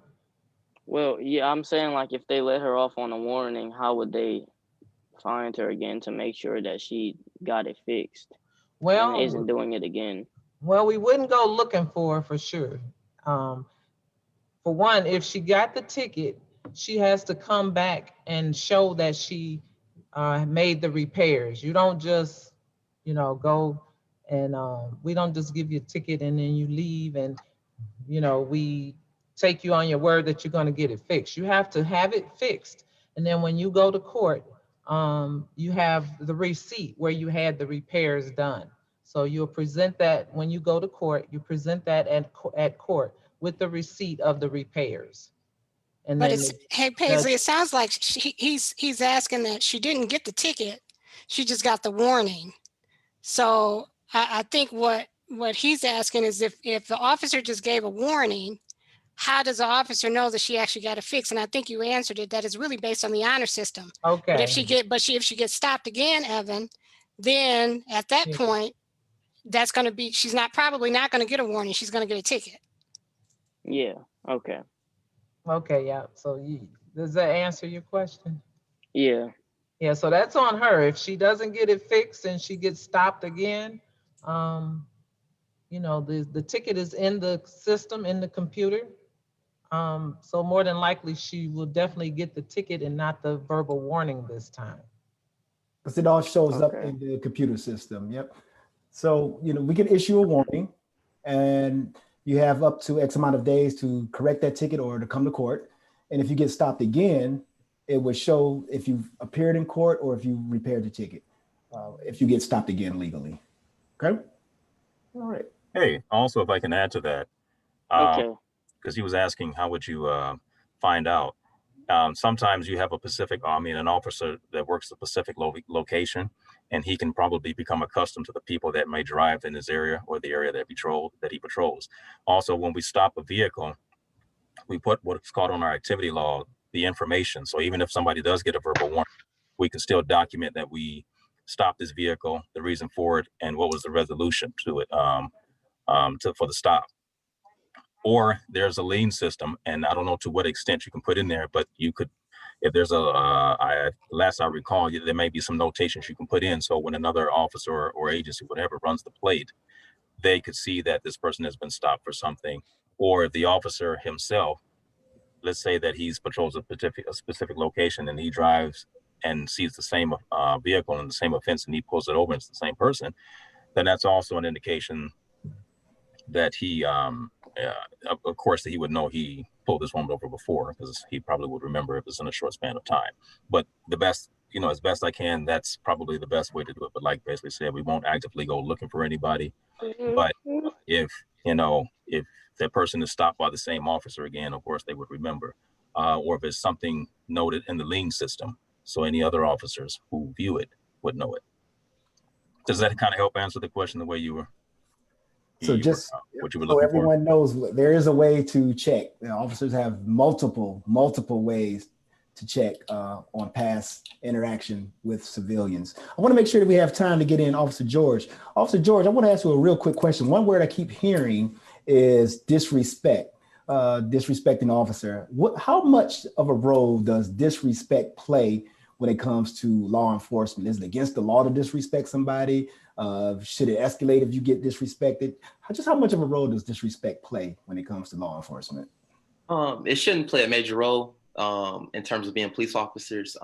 Well, yeah, I'm saying, like, if they let her off on a warning, how would they find her again to make sure that she got it fixed and isn't doing it again? Well, we wouldn't go looking for her for sure. For one, if she got the ticket, she has to come back and show that she made the repairs. You don't just, go and we don't just give you a ticket and then you leave and, we take you on your word that you're going to get it fixed. You have to have it fixed. And then when you go to court, you have the receipt where you had the repairs done. So you'll present that when you go to court. You present that at court with the receipt of the repairs. And but then hey, Paisley, it sounds like he's asking that she didn't get the ticket, she just got the warning. So I think what he's asking is if the officer just gave a warning, how does the officer know that she actually got it fixed? And I think you answered it, that is really based on the honor system. Okay. But if she gets stopped again, Evan, then at that point, that's going to be, she's probably not going to get a warning. She's going to get a ticket. Yeah. Okay. Okay. Yeah. So does that answer your question? Yeah. Yeah. So that's on her. If she doesn't get it fixed and she gets stopped again, the ticket is in the system, in the computer. So more than likely she will definitely get the ticket and not the verbal warning this time. Because it all shows up in the computer system. Yep. So, we can issue a warning and you have up to X amount of days to correct that ticket or to come to court. And if you get stopped again, it would show if you've appeared in court or if you repaired the ticket, if you get stopped again legally. Okay. All right. Hey, also, if I can add to that, because he was asking, how would you find out? Sometimes you have an officer that works the specific location, and he can probably become accustomed to the people that may drive in this area or the area that he patrols. Also, when we stop a vehicle, we put what's called on our activity log the information. So even if somebody does get a verbal warning, we can still document that we stopped this vehicle, the reason for it, and what was the resolution to it for the stop. Or there's a lien system, and I don't know to what extent you can put in there, but you could, if there's last I recall, there may be some notations you can put in. So when another officer or agency, whatever, runs the plate, they could see that this person has been stopped for something. Or if the officer himself, let's say that he's patrols a specific location and he drives and sees the same vehicle and the same offense and he pulls it over and it's the same person, then that's also an indication that he, of course, that he would know he pulled this woman over before, because he probably would remember if it's in a short span of time. But the best, as best I can, that's probably the best way to do it. But like basically said, we won't actively go looking for anybody. But if that person is stopped by the same officer again, of course, they would remember. Or if it's something noted in the lien system, so any other officers who view it would know it. Does that kind of help answer the question the way you were? So just what you were so looking for? everyone knows, there is a way to check. Officers have multiple ways to check on past interaction with civilians. I want to make sure that we have time to get in Officer George. Officer George, I want to ask you a real quick question. One word I keep hearing is disrespect, disrespecting the officer. How much of a role does disrespect play when it comes to law enforcement? Is it against the law to disrespect somebody? Should it escalate if you get disrespected? How much of a role does disrespect play when it comes to law enforcement? It shouldn't play a major role in terms of being police officers.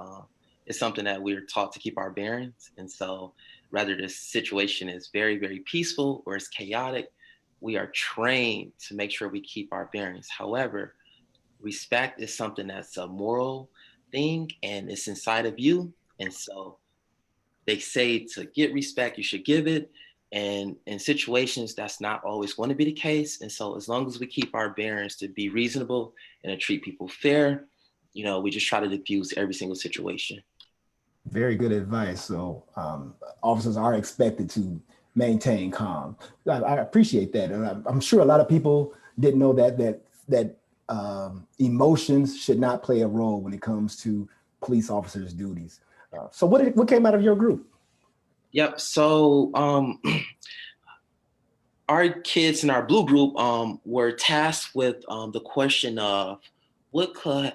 It's something that we're taught to keep our bearings. And so whether the situation is very, very peaceful or it's chaotic, we are trained to make sure we keep our bearings. However, respect is something that's a moral thing and it's inside of you. And so they say to get respect, you should give it. And in situations, that's not always going to be the case. And so as long as we keep our bearings to be reasonable and to treat people fair, we just try to diffuse every single situation. Very good advice. So officers are expected to maintain calm. I appreciate that. And I'm sure a lot of people didn't know that emotions should not play a role when it comes to police officers' duties. So what came out of your group? Yep. So our kids in our blue group were tasked with the question of what could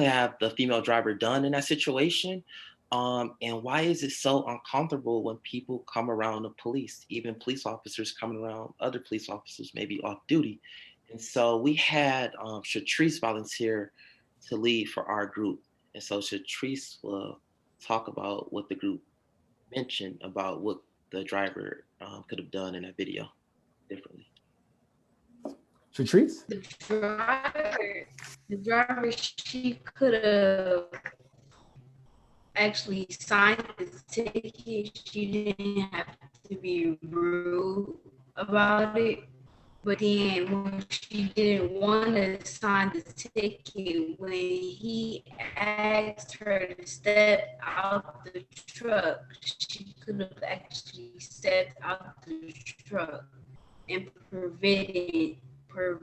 have the female driver done in that situation, and why is it so uncomfortable when people come around the police, even police officers coming around other police officers maybe off duty. And so we had Shatrice volunteer to lead for our group, and so Shatrice will talk about what the group mentioned about what the driver could have done in that video differently. Shatrice? The driver, she could have actually signed the ticket. She didn't have to be rude about it. But then when she didn't want to sign the ticket, when he asked her to step out the truck, she could have actually stepped out the truck and prevented her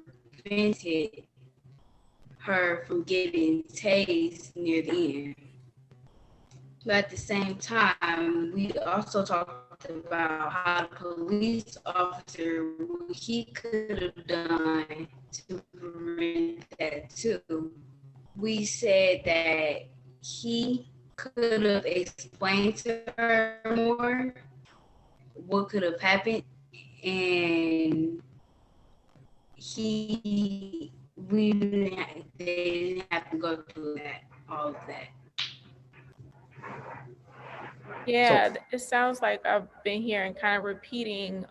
from getting tased near the end. But at the same time, we also talked about how the police officer, what he could have done to prevent that too. We said that he could have explained to her more what could have happened, and they didn't have to go through all of that. Yeah, it sounds like I've been hearing kind of repeating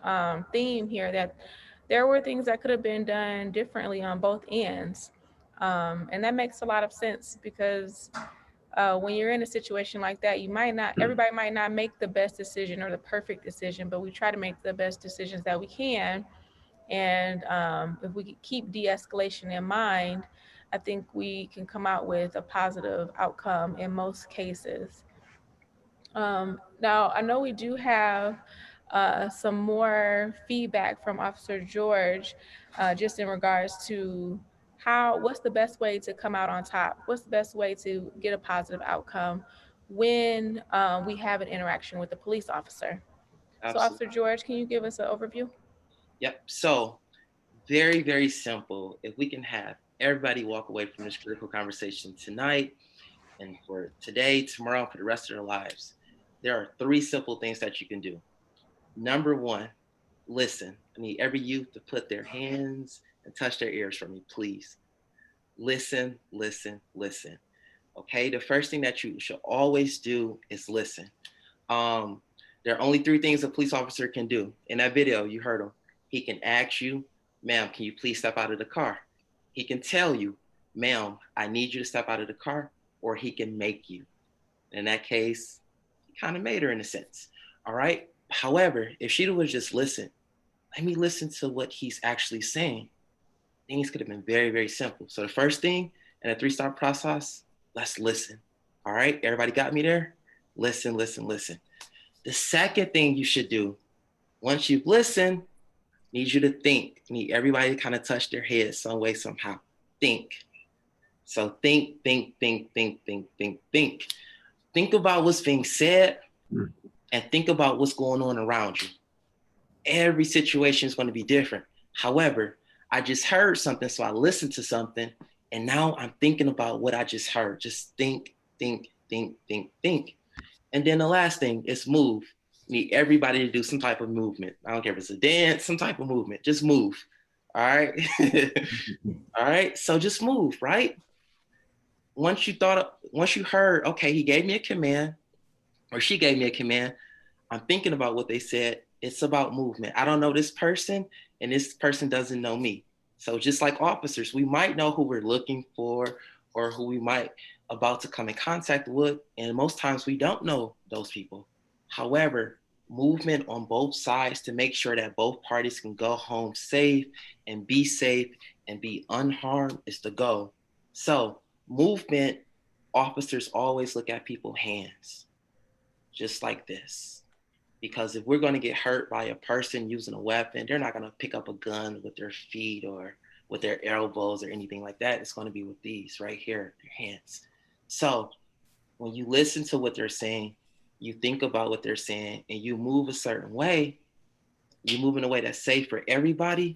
theme here, that there were things that could have been done differently on both ends. And that makes a lot of sense, because when you're in a situation like that, everybody might not make the best decision or the perfect decision, but we try to make the best decisions that we can. And if we keep de-escalation in mind, I think we can come out with a positive outcome in most cases. Now, I know we do have some more feedback from Officer George, just in regards to what's the best way to come out on top? What's the best way to get a positive outcome when we have an interaction with the police officer? So Absolutely. Officer George, can you give us an overview? Yep. So very, very simple. If we can have everybody walk away from this critical conversation tonight and for today, tomorrow, for the rest of their lives, there are 3 simple things that you can do. Number 1, listen. I need every youth to put their hands and touch their ears for me, please. Listen, listen, listen. Okay, the first thing that you should always do is listen. There are only 3 things a police officer can do. In that video, you heard him. He can ask you, ma'am, can you please step out of the car? He can tell you, ma'am, I need you to step out of the car, or he can make you. In that case, he kind of made her in a sense. All right. However, if she would just listen, let me listen to what he's actually saying, things could have been very, very simple. So the first thing in a 3-step process, let's listen. All right, everybody got me there? Listen, listen, listen. The second thing you should do, once you've listened, need you to think. Need everybody to kind of touch their head some way, somehow. Think. So think, think, think, think, think, think, think. Think about what's being said and think about what's going on around you. Every situation is going to be different. However, I just heard something, so I listened to something, and now I'm thinking about what I just heard. Just think, think, think, think, think. And then the last thing is move. Need everybody to do some type of movement. I don't care if it's a dance, some type of movement. Just move. All right. All right. So just move, right? Once you heard, okay, he gave me a command, or she gave me a command, I'm thinking about what they said. It's about movement. I don't know this person, and this person doesn't know me. So just like officers, we might know who we're looking for or who we might about to come in contact with, and most times we don't know those people. However, movement on both sides to make sure that both parties can go home safe and be unharmed is the goal. So movement, officers always look at people's hands, just like this. Because if we're going to get hurt by a person using a weapon, they're not going to pick up a gun with their feet or with their elbows or anything like that. It's going to be with these right here, their hands. So when you listen to what they're saying, you think about what they're saying, and you move a certain way, you move in a way that's safe for everybody.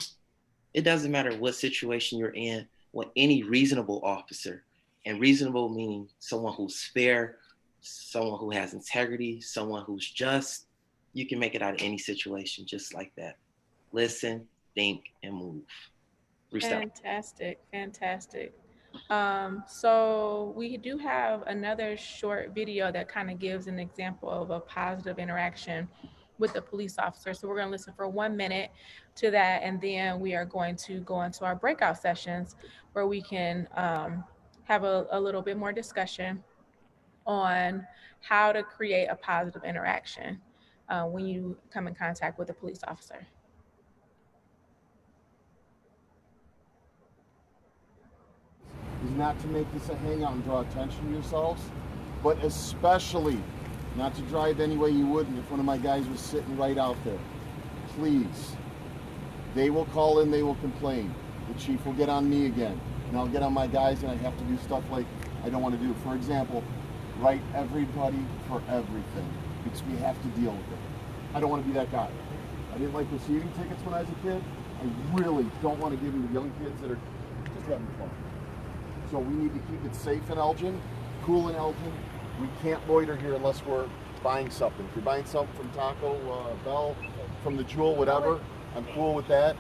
It doesn't matter what situation you're in, with any reasonable officer, and reasonable meaning someone who's fair, someone who has integrity, someone who's just, you can make it out of any situation just like that. Listen, think, and move. Fantastic, fantastic. So we do have another short video that kind of gives an example of a positive interaction with the police officer. So we're going to listen for 1 minute to that, and then we are going to go into our breakout sessions where we can have a little bit more discussion on how to create a positive interaction when you come in contact with a police officer. Is not to make this a hangout and draw attention to yourselves, but especially not to drive any way you wouldn't if one of my guys was sitting right out there. Please. They will call in, they will complain. The chief will get on me again, and I'll get on my guys, and I have to do stuff like I don't want to do. For example, write everybody for everything, because we have to deal with it. I don't want to be that guy. I didn't like receiving tickets when I was a kid. I really don't want to give them to young kids that are just having fun. So we need to keep it safe in Elgin, cool in Elgin. We can't loiter here unless we're buying something. If you're buying something from Taco Bell, from the Jewel, whatever, I'm cool with that.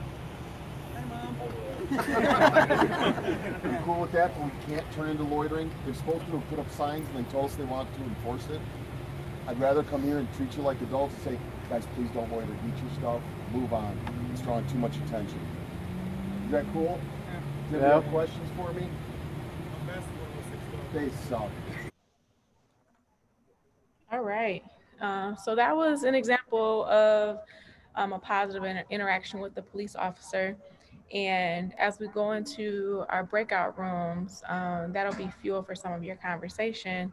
I'm cool with that, but we can't turn into loitering. They're supposed to put up signs and they tell us they want to enforce it. I'd rather come here and treat you like adults and say, guys, please don't loiter, eat your stuff, move on. It's drawing too much attention. Is that cool? Do you have questions for me? They suck. All right. So that was an example of a positive interaction with the police officer. And as we go into our breakout rooms, that'll be fuel for some of your conversation.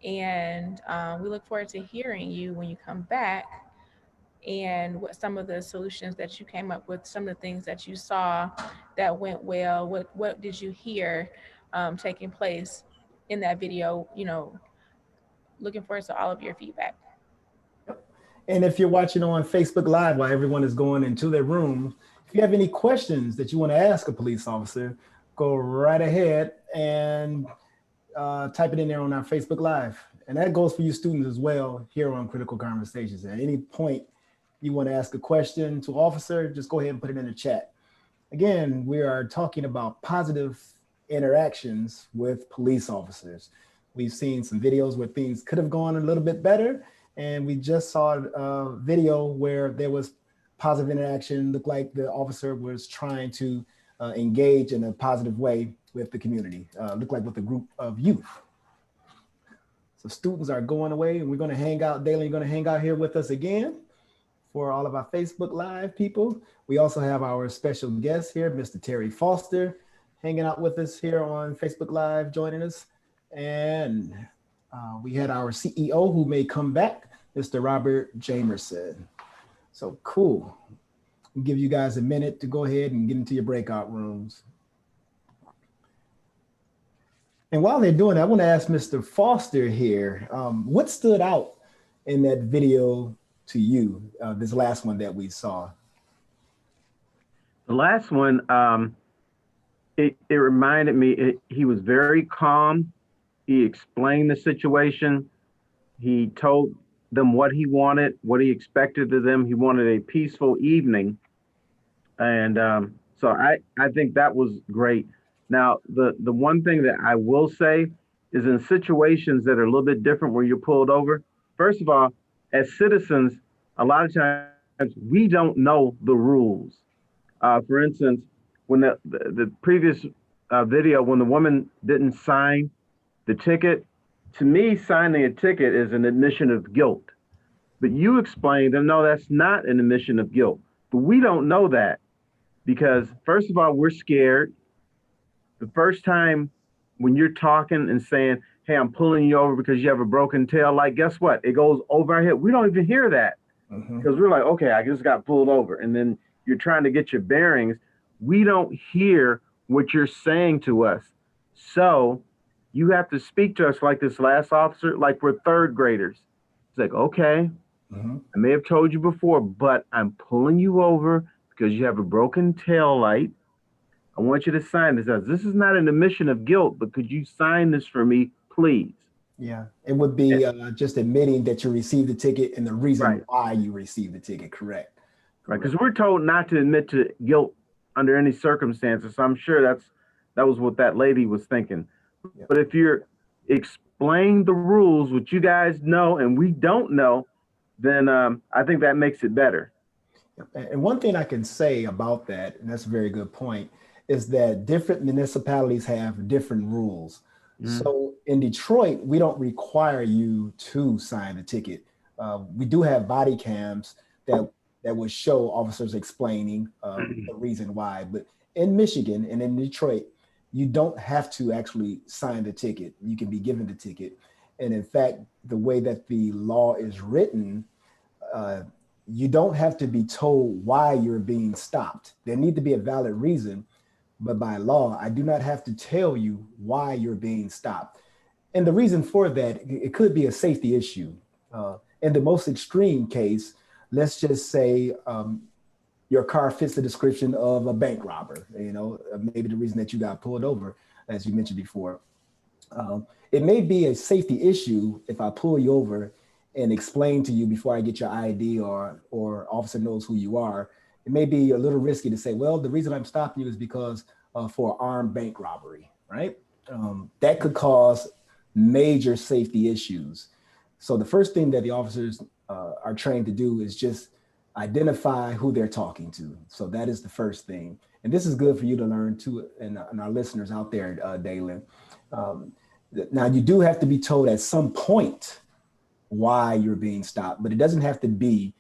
And we look forward to hearing you when you come back. and what some of the solutions that you came up with, some of the things that you saw that went well. What did you hear taking place in that video? Looking forward to all of your feedback. And if you're watching on Facebook Live while everyone is going into their room, if you have any questions that you want to ask a police officer, go right ahead and type it in there on our Facebook Live. And that goes for you students as well here on Critical Conversations. At any point you want to ask a question to officer, just go ahead and put it in the chat. Again, we are talking about positive interactions with police officers. We've seen some videos where things could have gone a little bit better. And we just saw a video where there was positive interaction, looked like the officer was trying to engage in a positive way with the community, looked like with a group of youth. So students are going away and we're gonna hang out, Dalen, you're gonna hang out here with us again for all of our Facebook Live people. We also have our special guest here, Mr. Terry Foster, hanging out with us here on Facebook Live, joining us. And we had our CEO who may come back, Mr. Robert Jamerson. So cool. We'll give you guys a minute to go ahead and get into your breakout rooms. And while they're doing that, I want to ask Mr. Foster here, what stood out in that video to you, this last one that we saw? The last one, it reminded me, he was very calm. He explained the situation. He told them what he wanted, what he expected of them. He wanted a peaceful evening. And so I think that was great. Now, the one thing that I will say is in situations that are a little bit different where you're pulled over, first of all, as citizens, a lot of times we don't know the rules. For instance, when the previous video, when the woman didn't sign the ticket, to me, signing a ticket is an admission of guilt. But you explained, and no, that's not an admission of guilt. But we don't know that because, first of all, we're scared. The first time when you're talking and saying, hey, I'm pulling you over because you have a broken tail light, guess what? It goes over our head. We don't even hear that because we're like, okay, I just got pulled over. And then you're trying to get your bearings. We don't hear what you're saying to us. So you have to speak to us like this last officer, like we're third graders. It's like, okay, I may have told you before, but I'm pulling you over because you have a broken tail light. I want you to sign this. This is not an admission of guilt, but could you sign this for me, please? Yeah, it would be just admitting that you received the ticket and the reason why you received the ticket, correct? Right, because we're told not to admit to guilt under any circumstances. So I'm sure that was what that lady was thinking. Yeah. But if you're explaining the rules, which you guys know and we don't know, then I think that makes it better. And one thing I can say about that, and that's a very good point, is that different municipalities have different rules. So in Detroit, we don't require you to sign the ticket. We do have body cams that would show officers explaining the reason why. But in Michigan and in Detroit, you don't have to actually sign the ticket. You can be given the ticket. And in fact, the way that the law is written, you don't have to be told why you're being stopped. There need to be a valid reason. But by law, I do not have to tell you why you're being stopped. And the reason for that, it could be a safety issue. In the most extreme case, let's just say your car fits the description of a bank robber, maybe the reason that you got pulled over, as you mentioned before. It may be a safety issue if I pull you over and explain to you before I get your ID or officer knows who you are. It may be a little risky to say, well, the reason I'm stopping you is because for armed bank robbery, right? That could cause major safety issues. So the first thing that the officers are trained to do is just identify who they're talking to. So that is the first thing. And this is good for you to learn too, and our listeners out there, Dalen. Now you do have to be told at some point why you're being stopped, but it doesn't have to be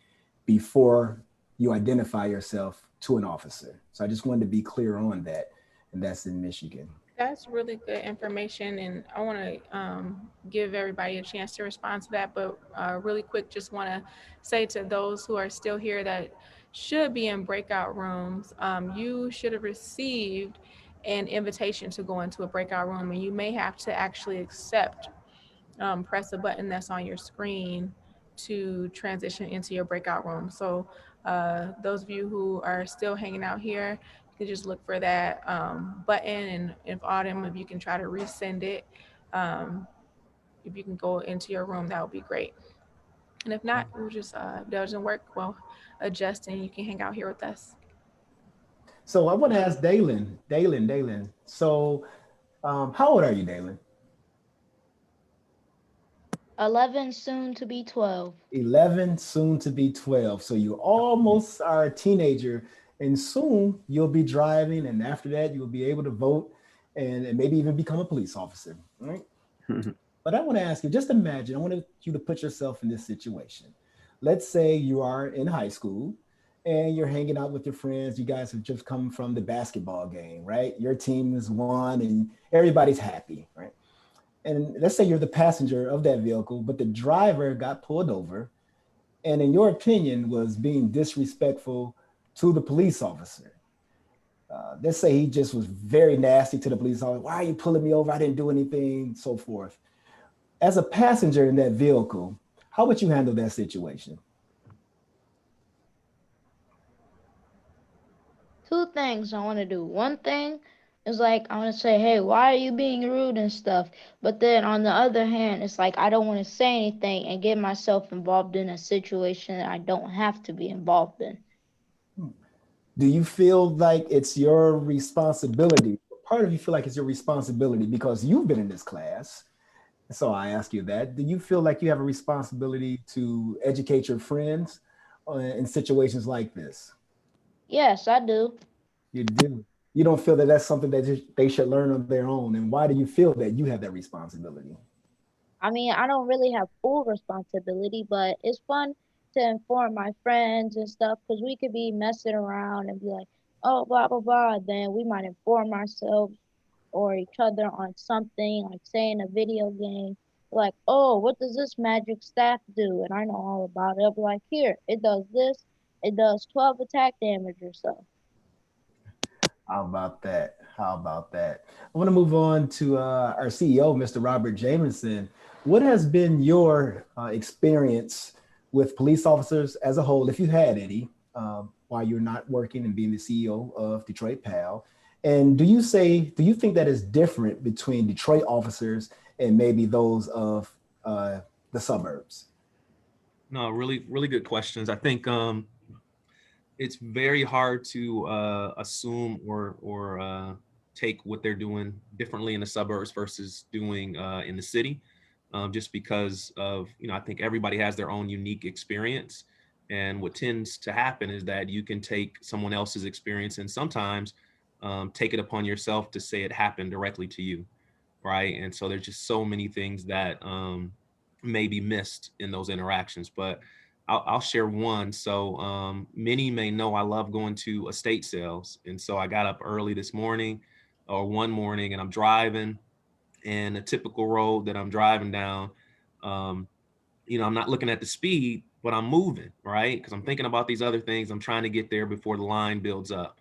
before you identify yourself to an officer. So I just wanted to be clear on that. And that's in Michigan. That's really good information, and I want to give everybody a chance to respond to that. But really quick, just want to say to those who are still here that should be in breakout rooms, you should have received an invitation to go into a breakout room, and you may have to actually accept, press a button that's on your screen to transition into your breakout room. So those of you who are still hanging out here, you can just look for that button, and if Autumn, if you can try to resend it, um, if you can go into your room, that would be great. And if not, we'll just, if that doesn't work, well, adjust and you can hang out here with us. So I want to ask Dalen. So how old are you, Dalen? 11, soon to be 12. 11, soon to be 12. So you almost are a teenager, and soon you'll be driving, and after that you'll be able to vote and maybe even become a police officer, right? But I want to ask you, just imagine, I want you to put yourself in this situation. Let's say you are in high school and you're hanging out with your friends. You guys have just come from the basketball game, right? Your team has won and everybody's happy, right? And let's say you're the passenger of that vehicle, but the driver got pulled over and in your opinion was being disrespectful to the police officer. Let's say he just was very nasty to the police officer. Why are you pulling me over? I didn't do anything, so forth. As a passenger in that vehicle, how would you handle that situation? Two things I want to do. One thing is like I want to say, hey, why are you being rude and stuff? But then on the other hand, it's like I don't want to say anything and get myself involved in a situation that I don't have to be involved in. Do you feel like it's your responsibility? Part of you feel like it's your responsibility because you've been in this class. So I ask you that. Do you feel like you have a responsibility to educate your friends in situations like this? Yes, I do. You do. You don't feel that that's something that they should learn on their own. And why do you feel that you have that responsibility? I mean, I don't really have full responsibility, but it's fun to inform my friends and stuff because we could be messing around and be like, oh, blah, blah, blah. Then we might inform ourselves or each other on something, like say in a video game, like, oh, what does this magic staff do? And I know all about it. I'll be like, here, it does this. It does 12 attack damage or so. How about that? How about that? I want to move on to our CEO, Mr. Robert Jameson. What has been your experience with police officers as a whole, if you had any, while you're not working and being the CEO of Detroit PAL? And do you think that is different between Detroit officers and maybe those of the suburbs? No, really, really good questions. I think it's very hard to assume or take what they're doing differently in the suburbs versus doing in the city, just because of, I think everybody has their own unique experience. And what tends to happen is that you can take someone else's experience and sometimes take it upon yourself to say it happened directly to you, right? And so there's just so many things that may be missed in those interactions. But I'll share one. So many may know I love going to estate sales. And so I got up early this morning or one morning and I'm driving, and a typical road that I'm driving down, I'm not looking at the speed, but I'm moving, right? Because I'm thinking about these other things. I'm trying to get there before the line builds up.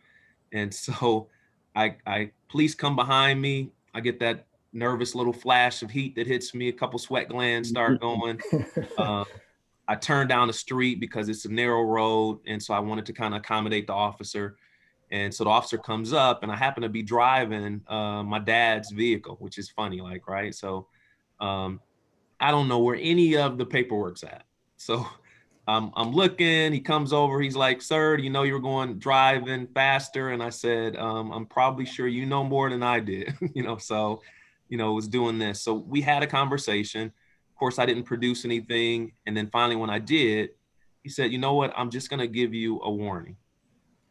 And so police come behind me. I get that nervous little flash of heat that hits me. A couple sweat glands start going. I turned down the street because it's a narrow road. And so I wanted to kind of accommodate the officer. And so the officer comes up and I happen to be driving my dad's vehicle, which is funny, like, right? So I don't know where any of the paperwork's at. So I'm looking, he comes over, he's like, sir, you were going driving faster. And I said, I'm probably sure you know more than I did, was doing this. So we had a conversation. Of course, I didn't produce anything. And then finally, when I did, he said, you know what, I'm just going to give you a warning.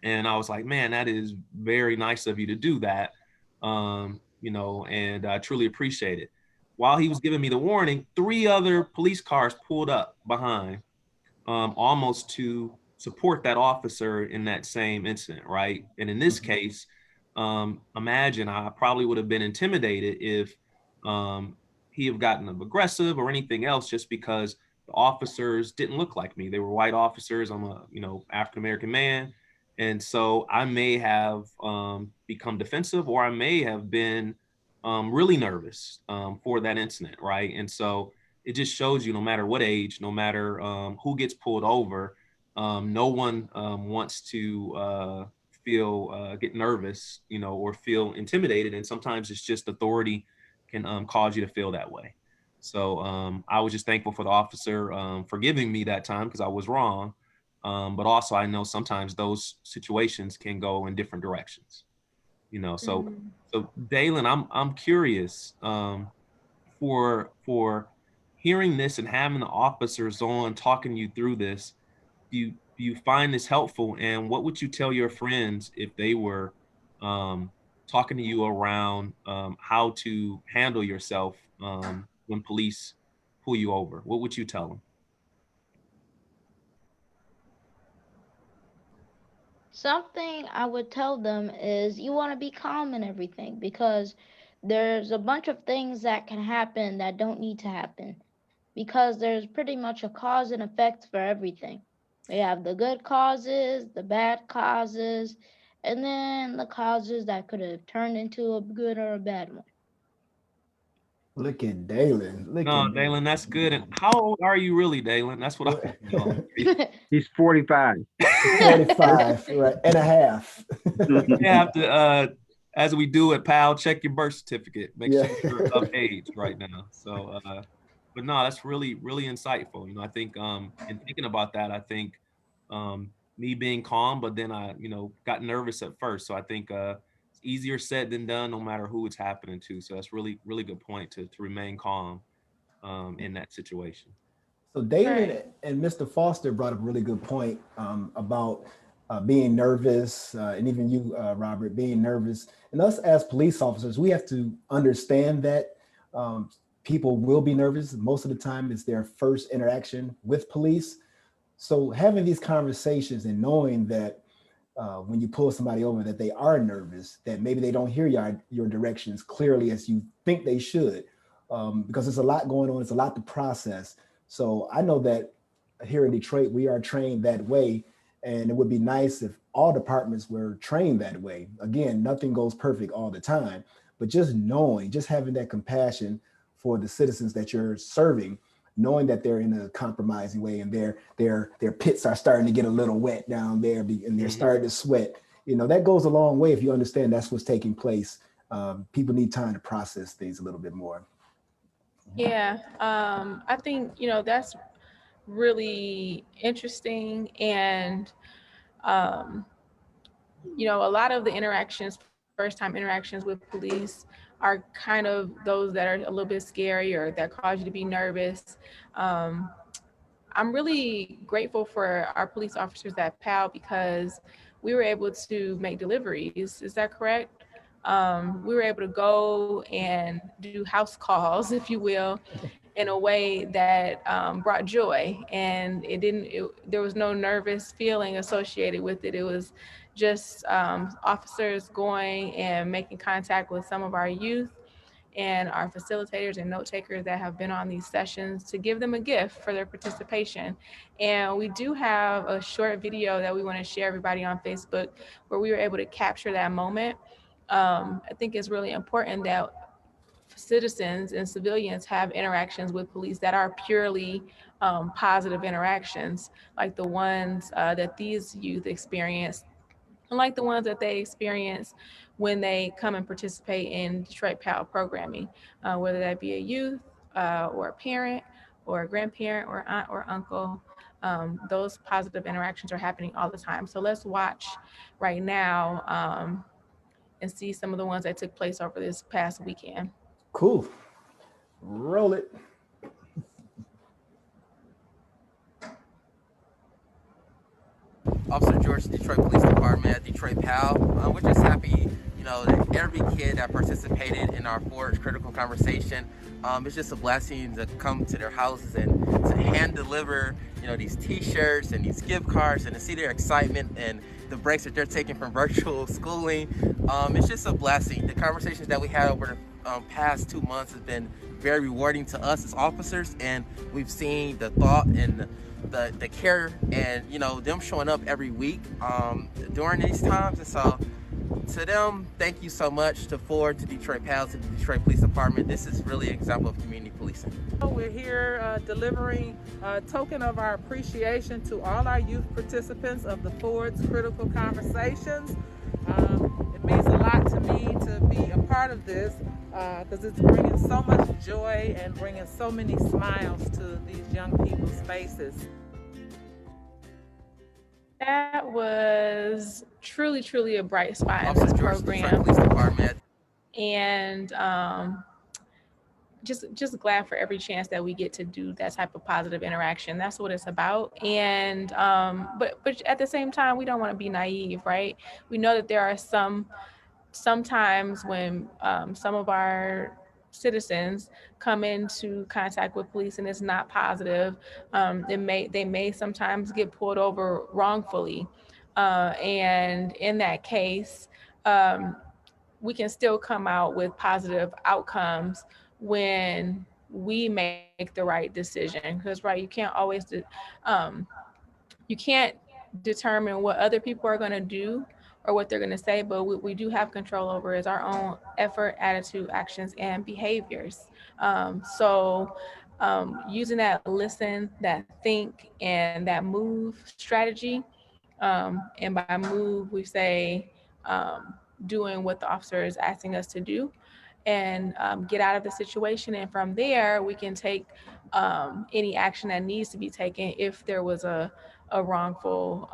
And I was like, man, that is very nice of you to do that. And I truly appreciate it. While he was giving me the warning, 3 other police cars pulled up behind, almost to support that officer in that same incident, right? And in this case, imagine I probably would have been intimidated if he have gotten aggressive or anything else, just because the officers didn't look like me. They were white officers. I'm a African-American man. And so I may have become defensive, or I may have been really nervous for that incident, right? And so it just shows you, no matter what age, no matter who gets pulled over, no one wants to get nervous, or feel intimidated. And sometimes it's just authority can cause you to feel that way. So I was just thankful for the officer for giving me that time, because I was wrong. But also I know sometimes those situations can go in different directions, so Dalen, I'm curious, for hearing this and having the officers on talking you through this. Do you find this helpful, and what would you tell your friends if they were talking to you around how to handle yourself when police pull you over? What would you tell them? Something I would tell them is you want to be calm in everything, because there's a bunch of things that can happen that don't need to happen, because there's pretty much a cause and effect for everything. We have the good causes, the bad causes, and then the causes that could have turned into a good or a bad one. Look at Dalen. Look No, at Dalen, that's good. And how old are you really, Dalen? That's what I want to know. He's 45. 45, right, and a half. You have to, as we do at PAL, check your birth certificate. Make Yeah. sure you're of age right now. So, but no, that's really, really insightful. I think in thinking about that, I think me being calm, but then I, got nervous at first. So I think it's easier said than done, no matter who it's happening to. So that's really, really good point to remain calm in that situation. So Dalen and Mr. Foster brought up a really good point about being nervous, and even you, Robert, being nervous. And us as police officers, we have to understand that people will be nervous. Most of the time, it's their first interaction with police. So having these conversations and knowing that when you pull somebody over, that they are nervous, that maybe they don't hear your directions clearly as you think they should, because there's a lot going on. It's a lot to process. So I know that here in Detroit, we are trained that way. And it would be nice if all departments were trained that way. Again, nothing goes perfect all the time, but just having that compassion for the citizens that you're serving, knowing that they're in a compromising way and their pits are starting to get a little wet down there and they're starting to sweat. That goes a long way if you understand that's what's taking place. People need time to process things a little bit more. Yeah, I think, that's really interesting. And, a lot of the first time interactions with police are kind of those that are a little bit scary or that cause you to be nervous. I'm really grateful for our police officers at PAL because we were able to make deliveries. Is that correct? We were able to go and do house calls, if you will, in a way that brought joy. And there was no nervous feeling associated with it. It was just officers going and making contact with some of our youth and our facilitators and note takers that have been on these sessions to give them a gift for their participation. And we do have a short video that we want to share everybody on Facebook where we were able to capture that moment. I think it's really important that citizens and civilians have interactions with police that are purely positive interactions, like the ones that these youth experience, and like the ones that they experience when they come and participate in Detroit PAL programming, whether that be a youth or a parent or a grandparent or aunt or uncle. Those positive interactions are happening all the time. So let's watch right now and see some of the ones that took place over this past weekend. Cool. Roll it. Officer George, Detroit Police Department at Detroit PAL. We're just happy, you know, that every kid that participated in our Forge Critical Conversation, it's just a blessing to come to their houses and to hand deliver, you know, these t-shirts and these gift cards and to see their excitement and the breaks that they're taking from virtual schooling. It's just a blessing. The conversations that we had over the past 2 months has been very rewarding to us as officers, and we've seen the thought and the care and, you know, them showing up every week during these times. And so to them, thank you so much. To Ford, to Detroit Pals, to the Detroit Police Department. This is really an example of community policing. We're here delivering a token of our appreciation to all our youth participants of the Ford's Critical Conversations. It means a lot to me to be a part of this because it's bringing so much joy and bringing so many smiles to these young people's faces. That was truly a bright spot in this program. And just glad for every chance that we get to do that type of positive interaction. That's what it's about. And but at the same time, we don't want to be naive, right? We know that there are sometimes when some of our citizens come into contact with police and it's not positive, they may sometimes get pulled over wrongfully, and in that case, we can still come out with positive outcomes when we make the right decision. Because right, you can't always you can't determine what other people are going to do or what they're going to say, but what we do have control over is our own effort, attitude, actions, and behaviors. Using that listen, that think, and that move strategy, and by move, we say doing what the officer is asking us to do and get out of the situation. And from there, we can take any action that needs to be taken if there was a wrongful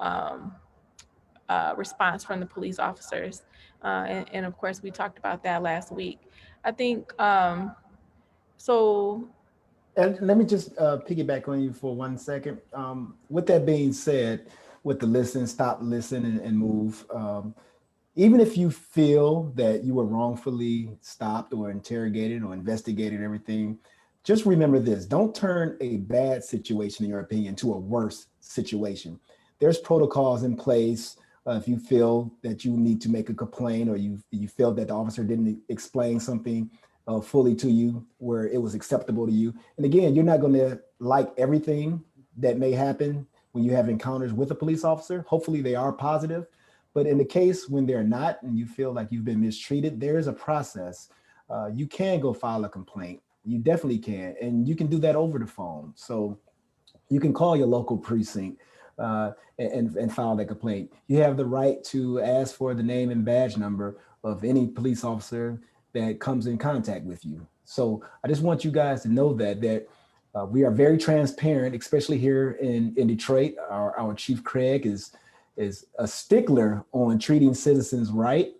response from the police officers. And of course, we talked about that last week. I think, so. And let me just piggyback on you for 1 second. With that being said, with the listen, stop, listen, and move, even if you feel that you were wrongfully stopped or interrogated or investigated and everything, just remember this: don't turn a bad situation, in your opinion, to a worse situation. There's protocols in place. If you feel that you need to make a complaint, or you feel that the officer didn't explain something fully to you where it was acceptable to you. And again, you're not going to like everything that may happen when you have encounters with a police officer. Hopefully they are positive. But in the case when they're not, and you feel like you've been mistreated, there is a process. You can go file a complaint. You definitely can. And you can do that over the phone. So you can call your local precinct and file that complaint. You have the right to ask for the name and badge number of any police officer that comes in contact with you. So I just want you guys to know that we are very transparent, especially here in Detroit. Our Chief Craig is a stickler on treating citizens right.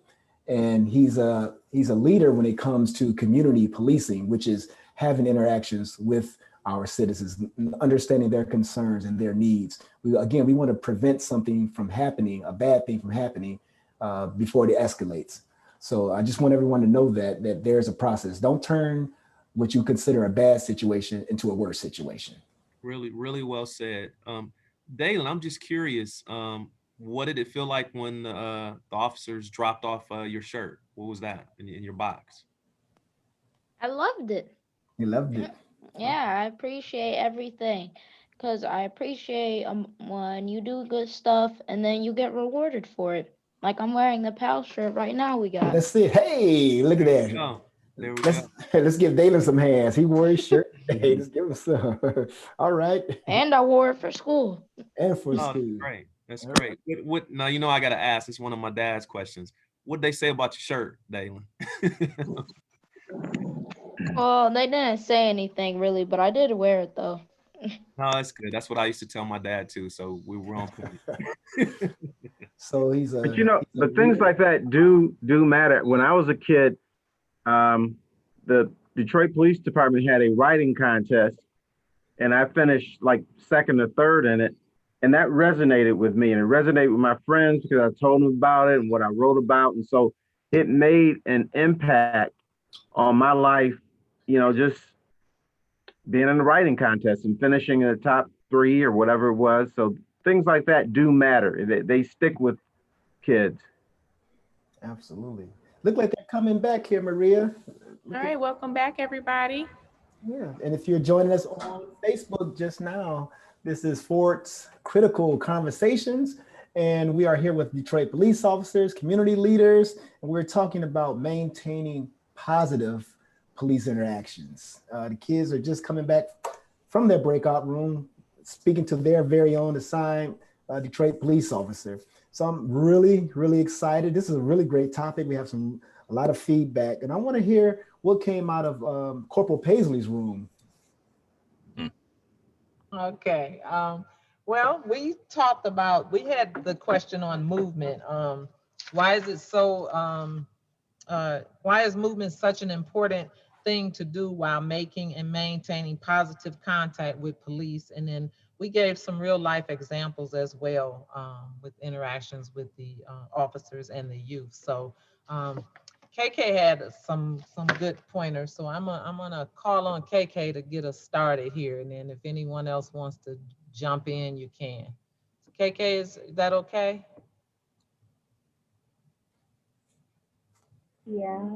And he's a leader when it comes to community policing, which is having interactions with our citizens, understanding their concerns and their needs. We want to prevent something from happening, a bad thing from happening before it escalates. So I just want everyone to know that there's a process. Don't turn what you consider a bad situation into a worse situation. Really well said. Dalen, I'm just curious, what did it feel like when the officers dropped off your shirt? What was that in your box? I loved it. You loved it? Yeah, I appreciate everything because I appreciate when you do good stuff and then you get rewarded for it. Like I'm wearing the PAL shirt right now we got. Let's see. Hey, look at that. Oh, there we go. Let's give Dalen some hands. He wore his shirt. Hey, let's give him some. All right. And I wore it for school. And for school. That's great. That's great. What now, you know, I got to ask, it's one of my dad's questions. What'd they say about your shirt, Dalen? Well, they didn't say anything really, but I did wear it though. No, that's good. That's what I used to tell my dad too. So we were on point. So he's but you know, but things like that do matter. When I was a kid, the Detroit Police Department had a writing contest, and I finished like second or third in it, and that resonated with me, and it resonated with my friends because I told them about it and what I wrote about, and so it made an impact on my life, just being in the writing contest and finishing in the top 3 or whatever it was. So things like that do matter. They stick with kids. Absolutely. Look like they're coming back here, Maria. All right, welcome back, everybody. Yeah, and if you're joining us on Facebook just now, this is Ford's Critical Conversations, and we are here with Detroit police officers, community leaders, and we're talking about maintaining positive police interactions. The kids are just coming back from their breakout room, speaking to their very own assigned Detroit police officer. So I'm really, really excited. This is a really great topic. We have a lot of feedback, and I want to hear what came out of Corporal Paisley's room. Okay. Well, we had the question on movement. Why is it so, why is movement such an important thing to do while making and maintaining positive contact with police? And then we gave some real life examples as well, with interactions with the officers and the youth. So KK had some good pointers, so I'm gonna call on KK to get us started here, and then if anyone else wants to jump in, you can. KK, is that okay? Yeah.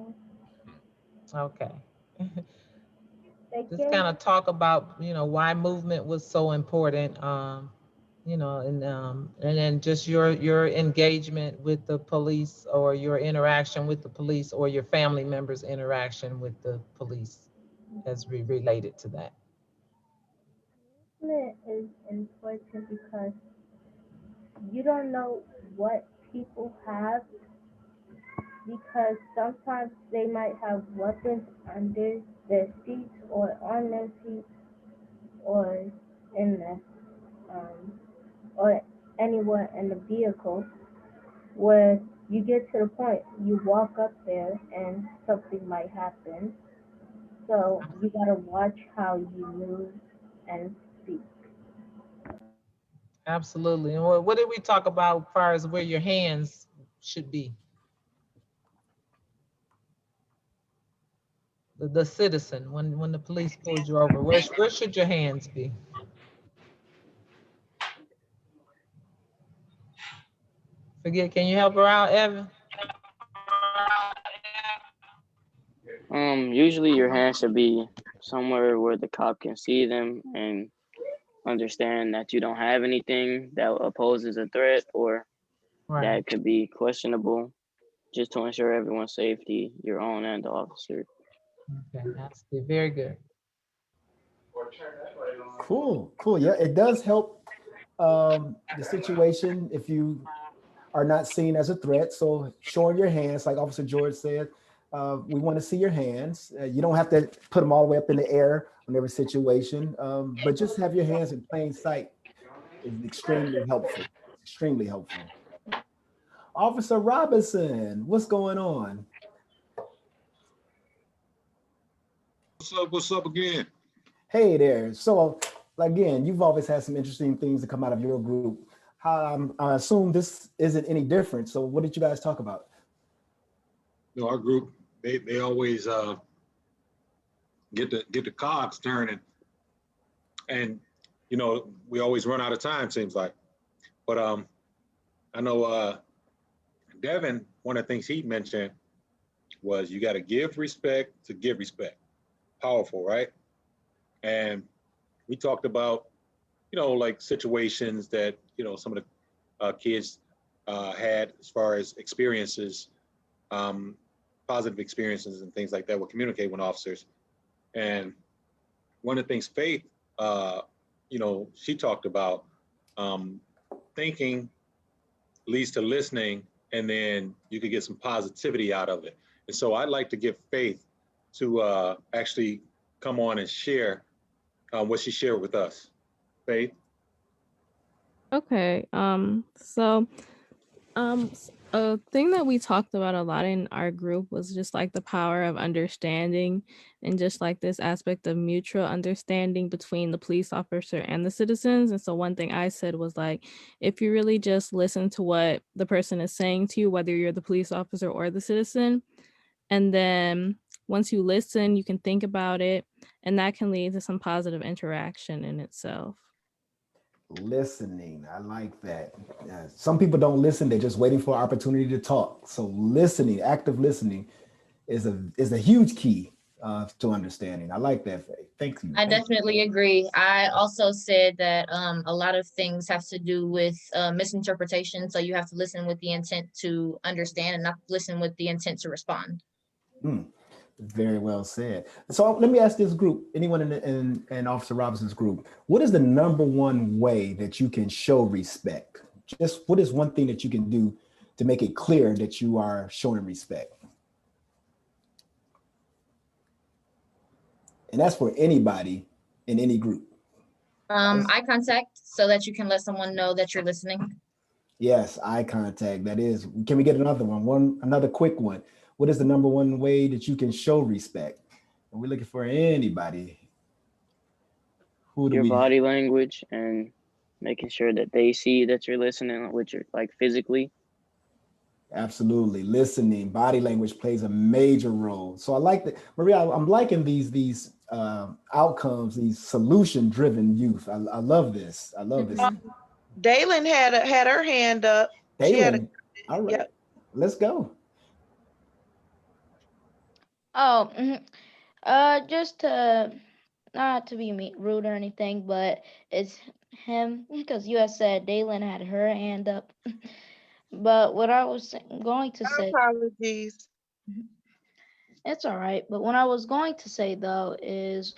Okay. Just kind of talk about, why movement was so important, and then just your engagement with the police, or your interaction with the police, or your family members' interaction with the police as related to that. Movement is important because you don't know what people have, because sometimes they might have weapons under their seats or on their seats or in the or anywhere in the vehicle, where you get to the point you walk up there and something might happen. So you gotta watch how you move and speak. Absolutely. And what did we talk about as far as where your hands should be? The citizen, when the police pulled you over, where should your hands be? Can you help her out, Evan? Usually your hands should be somewhere where the cop can see them and understand that you don't have anything that opposes a threat or that could be questionable, just to ensure everyone's safety, your own and the officer. Okay, that's very good. Cool. Yeah, it does help the situation if you are not seen as a threat. So showing your hands, like Officer George said, we want to see your hands. You don't have to put them all the way up in the air in every situation, but just have your hands in plain sight is extremely helpful. Extremely helpful. Officer Robinson, what's going on? What's up again? Hey there. So again, you've always had some interesting things to come out of your group. I assume this isn't any different. So what did you guys talk about? Our group, they always get the cogs turning, and we always run out of time, seems like. But I know Devin, one of the things he mentioned was you got to give respect to give respect. Powerful, right? And we talked about like situations that some of the kids had as far as experiences, positive experiences and things like that with communicating with officers. And one of the things Faith, she talked about, thinking leads to listening, and then you could get some positivity out of it. And so I'd like to give Faith to actually come on and share what she shared with us. Faith? Okay, A thing that we talked about a lot in our group was just like the power of understanding and just like this aspect of mutual understanding between the police officer and the citizens. And so one thing I said was like, if you really just listen to what the person is saying to you, whether you're the police officer or the citizen, and then once you listen, you can think about it, and that can lead to some positive interaction in itself. Listening, I like that. Some people don't listen; they're just waiting for an opportunity to talk. So listening, active listening, is a huge key to understanding. I like that, Faye. Thank you. I Thank you. definitely agree. I also said that a lot of things have to do with misinterpretation. So you have to listen with the intent to understand and not listen with the intent to respond. Hmm. Very well said. So let me ask this group, anyone in Officer Robinson's group, what is the number one way that you can show respect? Just what is one thing that you can do to make it clear that you are showing respect? And that's for anybody in any group. Eye contact so that you can let someone know that you're listening. Yes, eye contact. That is. Can we get another one? Another quick one. What is the number one way that you can show respect? And we're looking for anybody. Who do Your we? body language and making sure that they see that you're listening, which you're like physically. Absolutely. Listening, body language plays a major role. So I like that, Maria. I'm liking these outcomes, these solution-driven youth. I love this. I love this. Daylin had her hand up. Daylin, all right, Yep. let's go. Oh, just to not to be rude or anything, but it's him because you had said Daylin had her hand up. But what I was going to say, Apologies. it's all right. But what I was going to say though is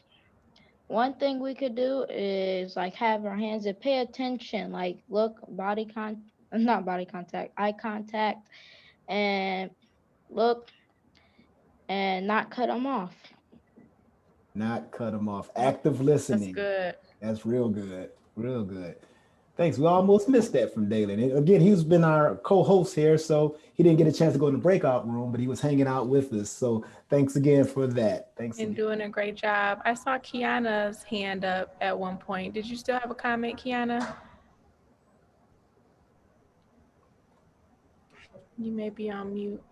one thing we could do is like have our hands and pay attention, like look, not body contact, eye contact, and look and not cut them off. Not cut them off. Active listening. That's good. That's real good. Real good. Thanks. We almost missed that from Daylin. And again, he's been our co-host here, so he didn't get a chance to go in the breakout room, but he was hanging out with us. So thanks again for that. Thanks. And doing a great job. I saw Kiana's hand up at one point. Did you still have a comment, Kiana? You may be on mute.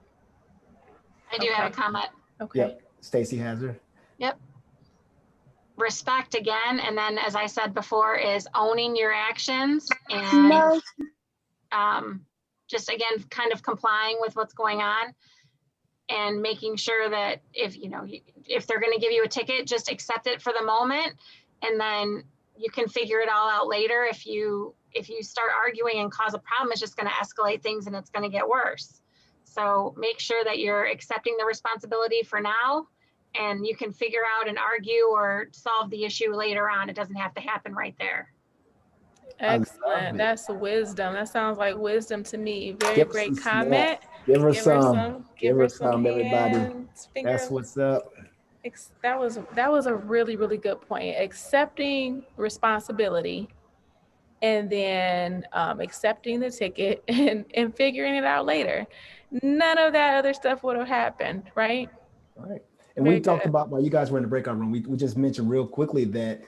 I do have a comment. Okay. Yep. Stacy has her. Yep. Respect again, and then as I said before, is owning your actions and just again kind of complying with what's going on and making sure that if they're going to give you a ticket, just accept it for the moment, and then you can figure it all out later. If you start arguing and cause a problem, it's just going to escalate things and it's going to get worse. So make sure that you're accepting the responsibility for now, and you can figure out and argue or solve the issue later on. It doesn't have to happen right there. Excellent. That's wisdom. That sounds like wisdom to me. Very great comment. Give her some. Give her some, everybody. Hands, That's what's up. That was a really, really good point. Accepting responsibility and then accepting the ticket and figuring it out later. None of that other stuff would have happened, right? All right. And we talked about, while you guys were in the breakout room, we just mentioned real quickly that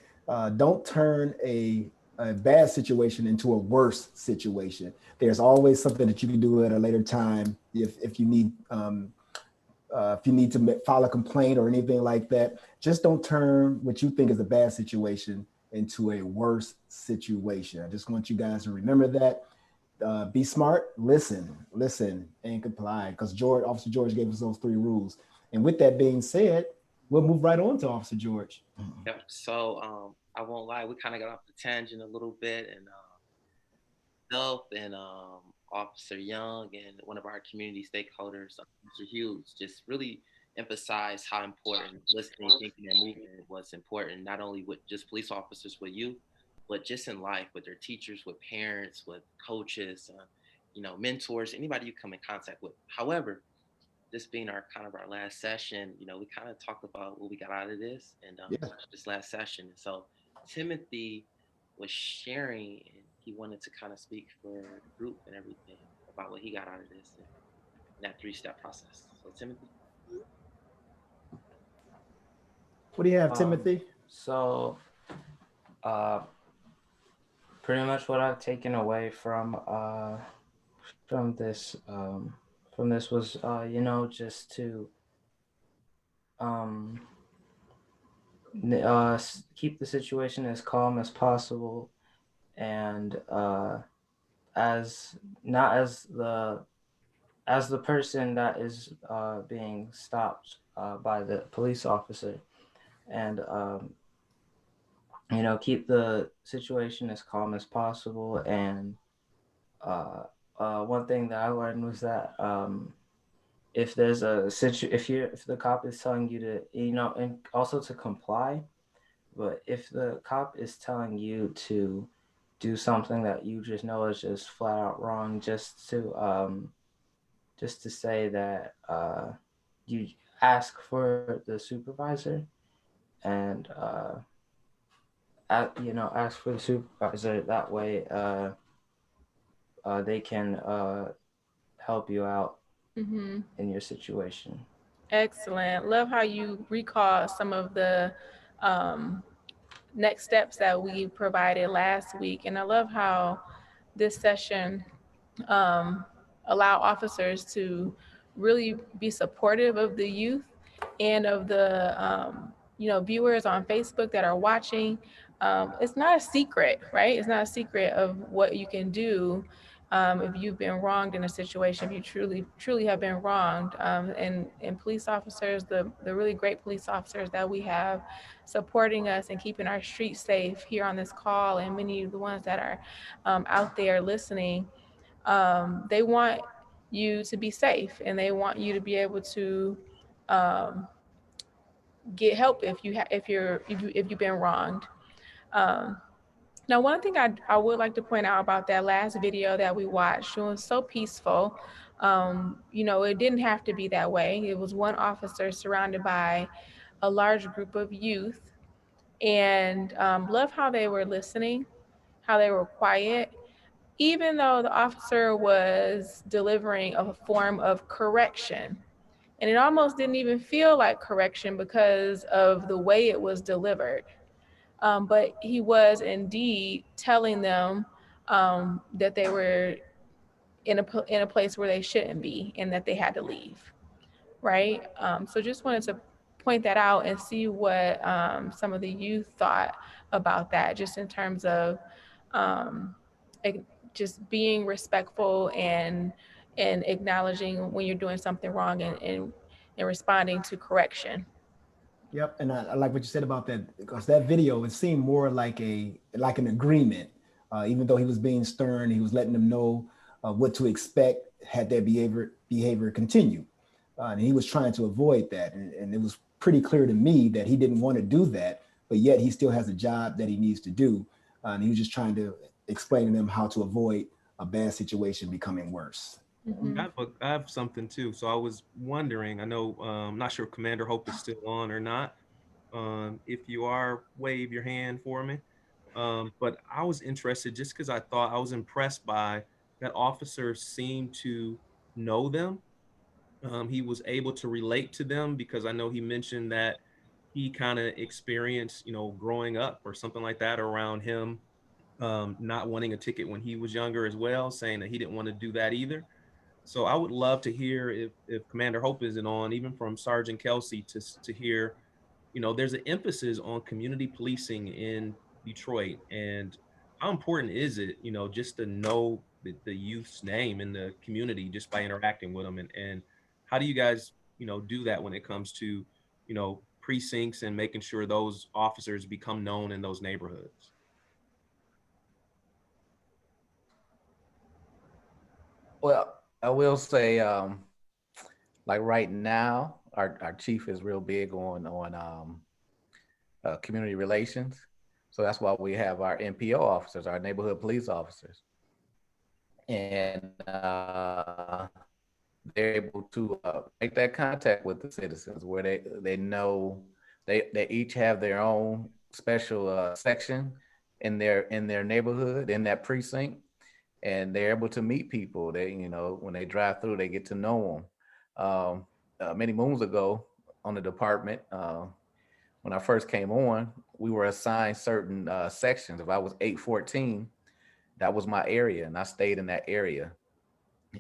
don't turn a bad situation into a worse situation. There's always something that you can do at a later time if you need to file a complaint or anything like that. Just don't turn what you think is a bad situation into a worse situation. I just want you guys to remember that. Be smart, listen, and comply. Because Officer George gave us those 3 rules. And with that being said, we'll move right on to Officer George. Yep. So I won't lie, we kind of got off the tangent a little bit, and self and Officer Young and one of our community stakeholders, Mr. Hughes, just really emphasize how important listening, thinking, and moving was important, not only with just police officers, with youth, but just in life, with their teachers, with parents, with coaches, mentors, anybody you come in contact with. However, this being our last session, we kind of talked about what we got out of this and this last session. And so Timothy was sharing, and he wanted to kind of speak for the group and everything about what he got out of this and that 3-step process. So Timothy. What do you have, Timothy? So, pretty much what I've taken away from this was just to keep the situation as calm as possible, and as not as the person that is being stopped by the police officer, and keep the situation as calm as possible. And one thing that I learned was that if there's a if the cop is telling you to, and also to comply, but if the cop is telling you to do something that you just know is just flat out wrong, just to say that you ask for the supervisor, and ask for the supervisor. That way they can help you out Mm-hmm. in your situation. Excellent. Love how you recall some of the next steps that we provided last week. And I love how this session um, allow officers to really be supportive of the youth and of the viewers on Facebook that are watching. It's not a secret, right? It's not a secret of what you can do if you've been wronged in a situation, if you truly have been wronged. And police officers, the really great police officers that we have supporting us and keeping our streets safe here on this call, and many of the ones that are out there listening, they want you to be safe, and they want you to be able to get help if you've been wronged. Um, Now, one thing I would like to point out about that last video that we watched, it was so peaceful. It didn't have to be that way. It was one officer surrounded by a large group of youth, and love how they were listening, how they were quiet, even though the officer was delivering a form of correction. And it almost didn't even feel like correction because of the way it was delivered. But he was indeed telling them that they were in a place where they shouldn't be and that they had to leave, right? So just wanted to point that out and see what some of the youth thought about that, just in terms of just being respectful and acknowledging when you're doing something wrong, and responding to correction. Yep, and I like what you said about that, because that video, it seemed more like an agreement. Even though he was being stern, he was letting them know what to expect had their behavior continue. And he was trying to avoid that, and it was pretty clear to me that he didn't want to do that, but yet he still has a job that he needs to do. And he was just trying to explain to them how to avoid a bad situation becoming worse. Mm-hmm. I have something too. So I was wondering, I know, I'm not sure if Commander Hope is still on or not. If you are, wave your hand for me. But I was interested just because I was impressed by that officer seemed to know them. He was able to relate to them, because I know he mentioned that he kind of experienced, growing up or something like that around him, not wanting a ticket when he was younger as well, saying that he didn't want to do that either. So I would love to hear, if Commander Hope isn't on, even from Sergeant Kelsey, to hear, there's an emphasis on community policing in Detroit, and how important is it, just to know the youth's name in the community just by interacting with them, and how do you guys, do that when it comes to, precincts and making sure those officers become known in those neighborhoods? Well, I will say, like right now, our chief is real big on community relations. So that's why we have our NPO officers, our neighborhood police officers. And they're able to make that contact with the citizens, where they know they each have their own special section in their neighborhood, in that precinct. and they're able to meet people. They, you know, when they drive through, they get to know them. Many moons ago on the department, when I first came on, we were assigned certain sections. If I was 814, that was my area, and I stayed in that area.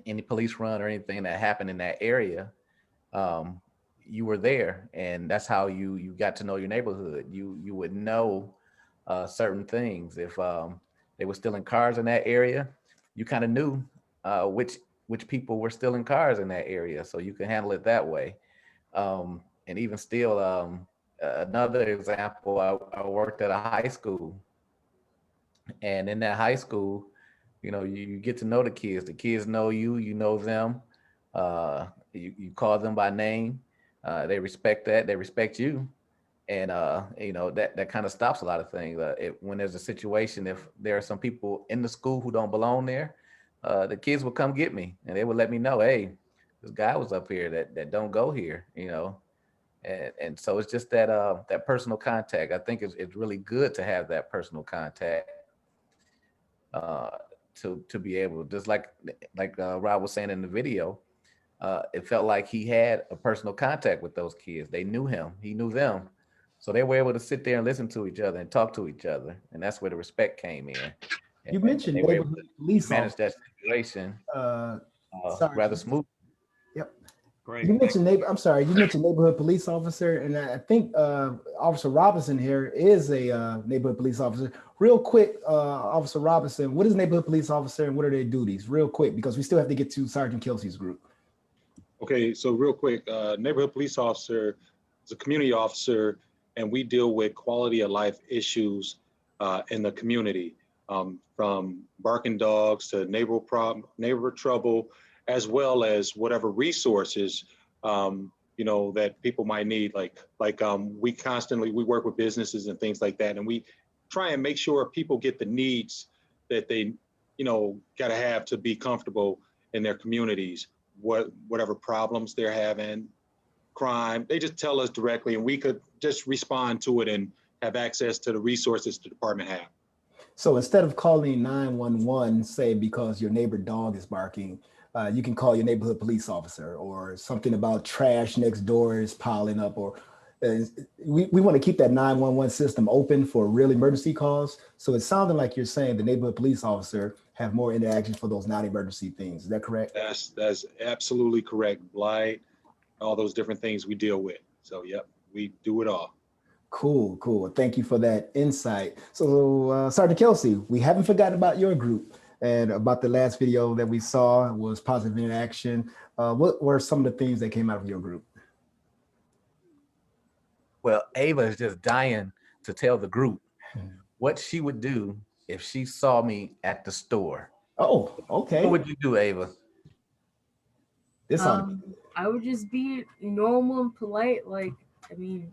Any police run or anything that happened in that area, you were there, and that's how you got to know your neighborhood. You would know certain things. If they were stealing cars in that area, you kind of knew which people were stealing cars in that area, so you can handle it that way. And even still, another example, I worked at a high school, and in that high school, you know, you get to know the kids. The kids know you, you know them. You call them by name. They respect that. They respect you. And you know, that kind of stops a lot of things. When there's a situation, if there are some people in the school who don't belong there, the kids will come get me, and they will let me know, hey, this guy was up here that don't go here, you know. And so it's just that that personal contact. I think it's really good to have that personal contact, to be able, just like Rob was saying in the video, it felt like he had a personal contact with those kids. They knew him, he knew them, so they were able to sit there and listen to each other and talk to each other, and that's where the respect came in. You And mentioned they were able neighborhood to police manage that officers. situation Sorry. rather smooth. Yep. Great. You mentioned I'm sorry. You mentioned neighborhood police officer, and I think Officer Robinson here is a neighborhood police officer. Real quick, Officer Robinson, what is neighborhood police officer, and what are their duties? Real quick, because we still have to get to Sergeant Kelsey's group. Okay, so real quick, neighborhood police officer is a community officer, and we deal with quality of life issues in the community, from barking dogs to neighbor trouble, as well as whatever resources you know, that people might need. We work with businesses and things like that, and we try and make sure people get the needs that they, you know, got to have to be comfortable in their communities. Whatever problems they're having, crime, they just tell us directly, and we could just respond to it and have access to the resources the department have. So instead of calling 911, say because your neighbor dog is barking, you can call your neighborhood police officer, or something about trash next door is piling up, or we want to keep that 911 system open for real emergency calls. So it sounded like you're saying the neighborhood police officer have more interaction for those non-emergency things. Is that correct? That's absolutely correct. Blight, all those different things we deal with. So yep, we do it all. Cool, cool. Thank you for that insight. So Sergeant Kelsey, we haven't forgotten about your group, and about the last video that we saw was positive interaction. What were some of the things that came out of your group? Well, Ava is just dying to tell the group what she would do if she saw me at the store. Oh, okay. What would you do, Ava? I would just be normal and polite. Like, I mean,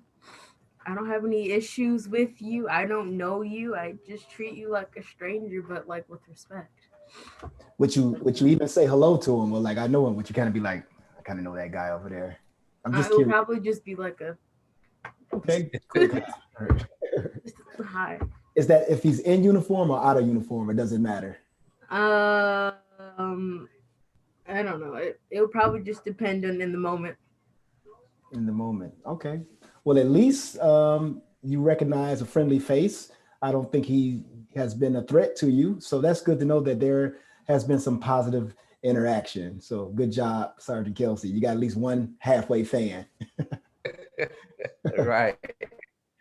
I don't have any issues with you. I don't know you. I just treat you like a stranger, but like with respect. Would you even say hello to him, or like, I know him? Would you kind of be like, I kind of know that guy over there? I'm just I would curious. probably just be like a Okay. hi. Is that if he's in uniform or out of uniform? It doesn't matter. I don't know. It would probably just depend on in the moment. In the moment. Okay. Well, at least you recognize a friendly face. I don't think he has been a threat to you. So that's good to know that there has been some positive interaction. So good job, Sergeant Kelsey. You got at least one halfway fan. Right.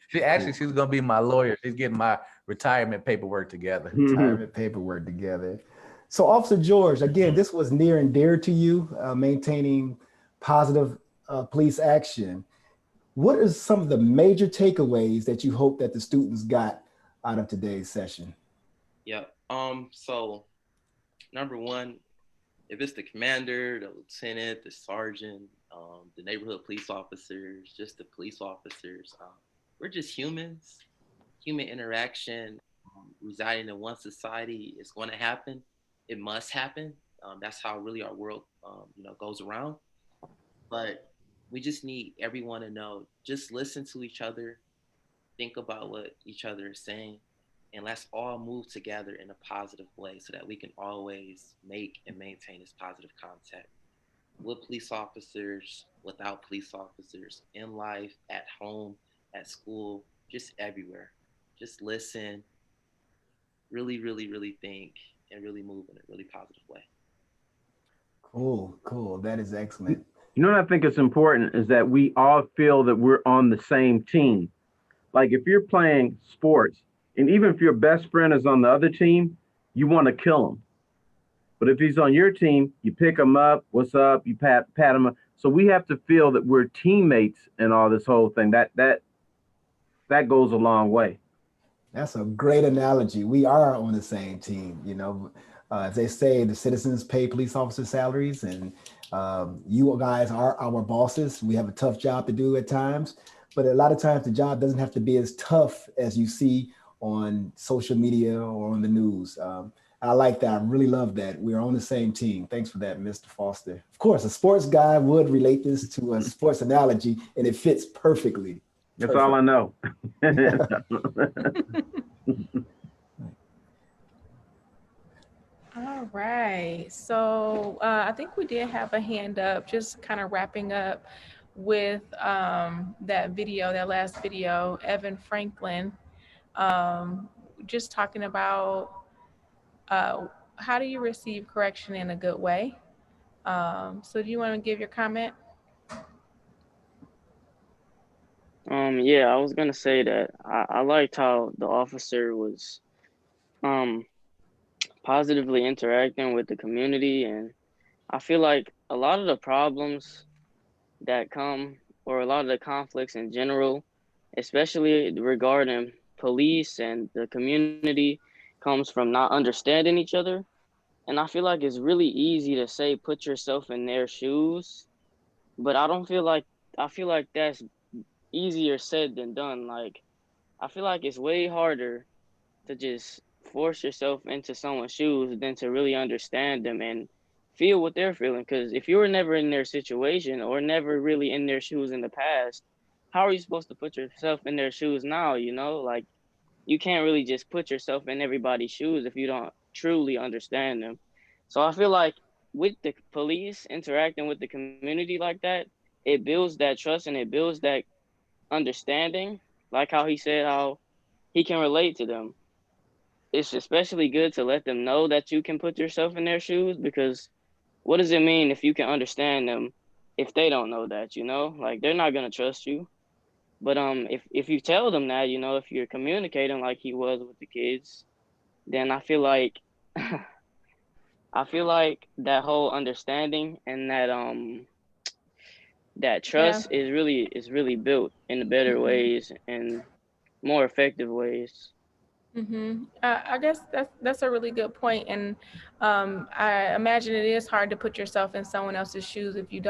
She's gonna be my lawyer. She's getting my retirement paperwork together. Retirement paperwork together. So Officer George, again, this was near and dear to you, maintaining positive police action. What are some of the major takeaways that you hope that the students got out of today's session? Yeah. So number one, if it's the commander, the lieutenant, the sergeant, the neighborhood police officers, just the police officers, we're just humans. Human interaction, residing in one society is going to happen. It must happen. That's how really our world, goes around. But we just need everyone to know, just listen to each other, think about what each other is saying, and let's all move together in a positive way so that we can always make and maintain this positive contact with police officers, without police officers, in life, at home, at school, just everywhere. Just listen, really, really, really think, and really move in a really positive way. Cool, cool. That is excellent. You know what I think is important is that we all feel that we're on the same team. Like if you're playing sports, and even if your best friend is on the other team, you want to kill him. But if he's on your team, you pick him up. What's up? You pat him up. So we have to feel that we're teammates in all this whole thing. That goes a long way. That's a great analogy. We are on the same team. You know, as they say, the citizens pay police officer salaries, and you guys are our bosses. We have a tough job to do at times, but a lot of times the job doesn't have to be as tough as you see on social media or on the news. I like that. I really love that. We're on the same team. Thanks for that, Mr. Foster. Of course, a sports guy would relate this to a sports analogy, and it fits perfectly. That's all I know. All right. So I think we did have a hand up, just kind of wrapping up with that video, that last video, Evan Franklin, just talking about how do you receive correction in a good way? So do you want to give your comment? Yeah, I was gonna say that I liked how the officer was positively interacting with the community, and I feel like a lot of the problems that come, or a lot of the conflicts in general, especially regarding police and the community, comes from not understanding each other. And I feel like it's really easy to say put yourself in their shoes, but I feel like that's easier said than done. Like I feel like it's way harder to just force yourself into someone's shoes than to really understand them and feel what they're feeling. Because if you were never in their situation or never really in their shoes in the past, how are you supposed to put yourself in their shoes now? You know, like you can't really just put yourself in everybody's shoes if you don't truly understand them. So I feel like with the police interacting with the community like that, it builds that trust and it builds that understanding, like how he said how he can relate to them. It's especially good to let them know that you can put yourself in their shoes, because what does it mean if you can understand them if they don't know that, you know? Like they're not gonna trust you. But if you tell them that, you know, if you're communicating like he was with the kids, then I feel like I feel like that whole understanding and that trust is really built in the better ways and more effective ways. I guess that's a really good point, and I imagine it is hard to put yourself in someone else's shoes if you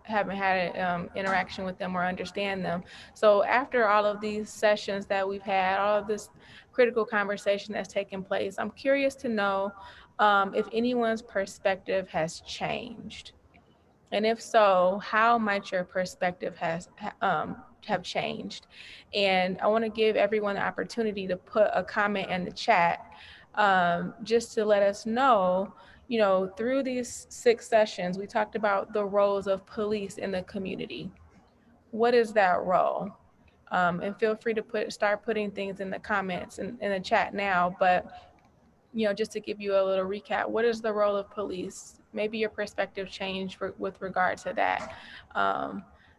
haven't had an interaction with them or understand them. So after all of these sessions that we've had, all of this critical conversation that's taken place, I'm curious to know if anyone's perspective has changed. And if so, how might your perspective have changed? And I want to give everyone the opportunity to put a comment in the chat, just to let us know, you know, through these 6 sessions, we talked about the roles of police in the community. What is that role? And feel free to start putting things in the comments in the chat now. But you know, just to give you a little recap, what is the role of police? Maybe your perspective changed with regard to that.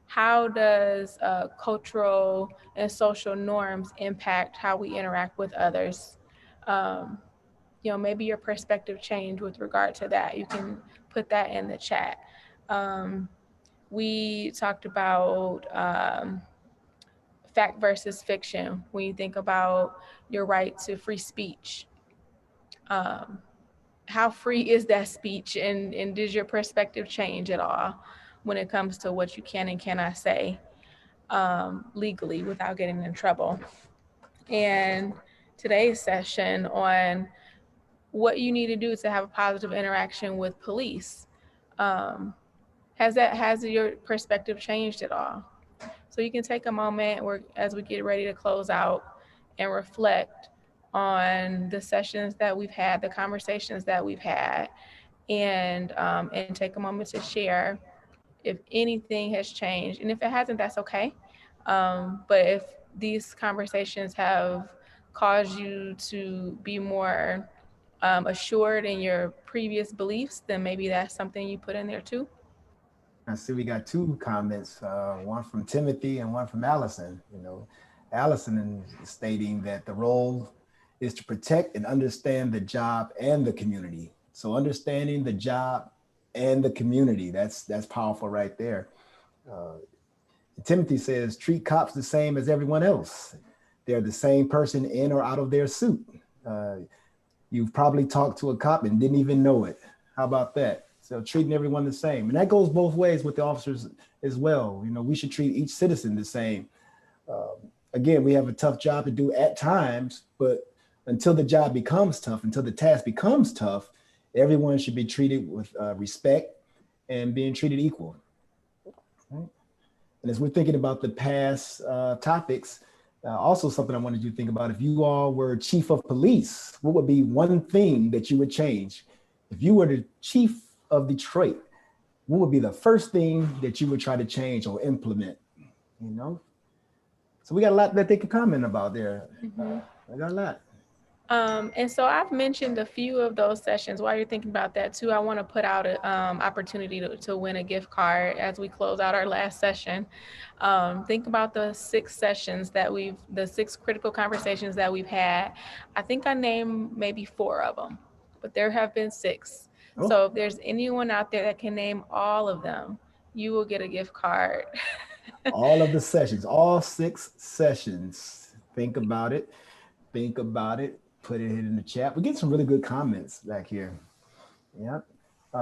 How does cultural and social norms impact how we interact with others? You know, maybe your perspective changed with regard to that. You can put that in the chat. We talked about fact versus fiction. When you think about your right to free speech, how free is that speech, and does your perspective change at all when it comes to what you can and cannot say legally without getting in trouble? And today's session on what you need to do to have a positive interaction with police, has your perspective changed at all? So you can take a moment as we get ready to close out and reflect on the sessions that we've had, the conversations that we've had, and take a moment to share if anything has changed. And if it hasn't, that's okay. But if these conversations have caused you to be more assured in your previous beliefs, then maybe that's something you put in there too. I see we got two comments, one from Timothy and one from Allison. Allison is stating that the role is to protect and understand the job and the community. So understanding the job and the community, that's powerful right there. Timothy says, treat cops the same as everyone else. They're the same person in or out of their suit. You've probably talked to a cop and didn't even know it. How about that? So treating everyone the same. And that goes both ways with the officers as well. We should treat each citizen the same. Again, we have a tough job to do at times, but until the job becomes tough, until the task becomes tough, everyone should be treated with respect and being treated equal. Right? And as we're thinking about the past topics, also something I wanted you to think about, if you all were chief of police, what would be one thing that you would change? If you were the chief of Detroit, what would be the first thing that you would try to change or implement? So we got a lot that they could comment about there. I got a lot. And so I've mentioned a few of those sessions. While you're thinking about that too, I want to put out an opportunity to win a gift card as we close out our last session. Think about the 6 sessions the 6 critical conversations that we've had. I think I named maybe 4 of them, but there have been 6. Oh. So if there's anyone out there that can name all of them, you will get a gift card. All of the sessions, all 6 sessions. Think about it. Put it in the chat. We're getting some really good comments back here. Yeah.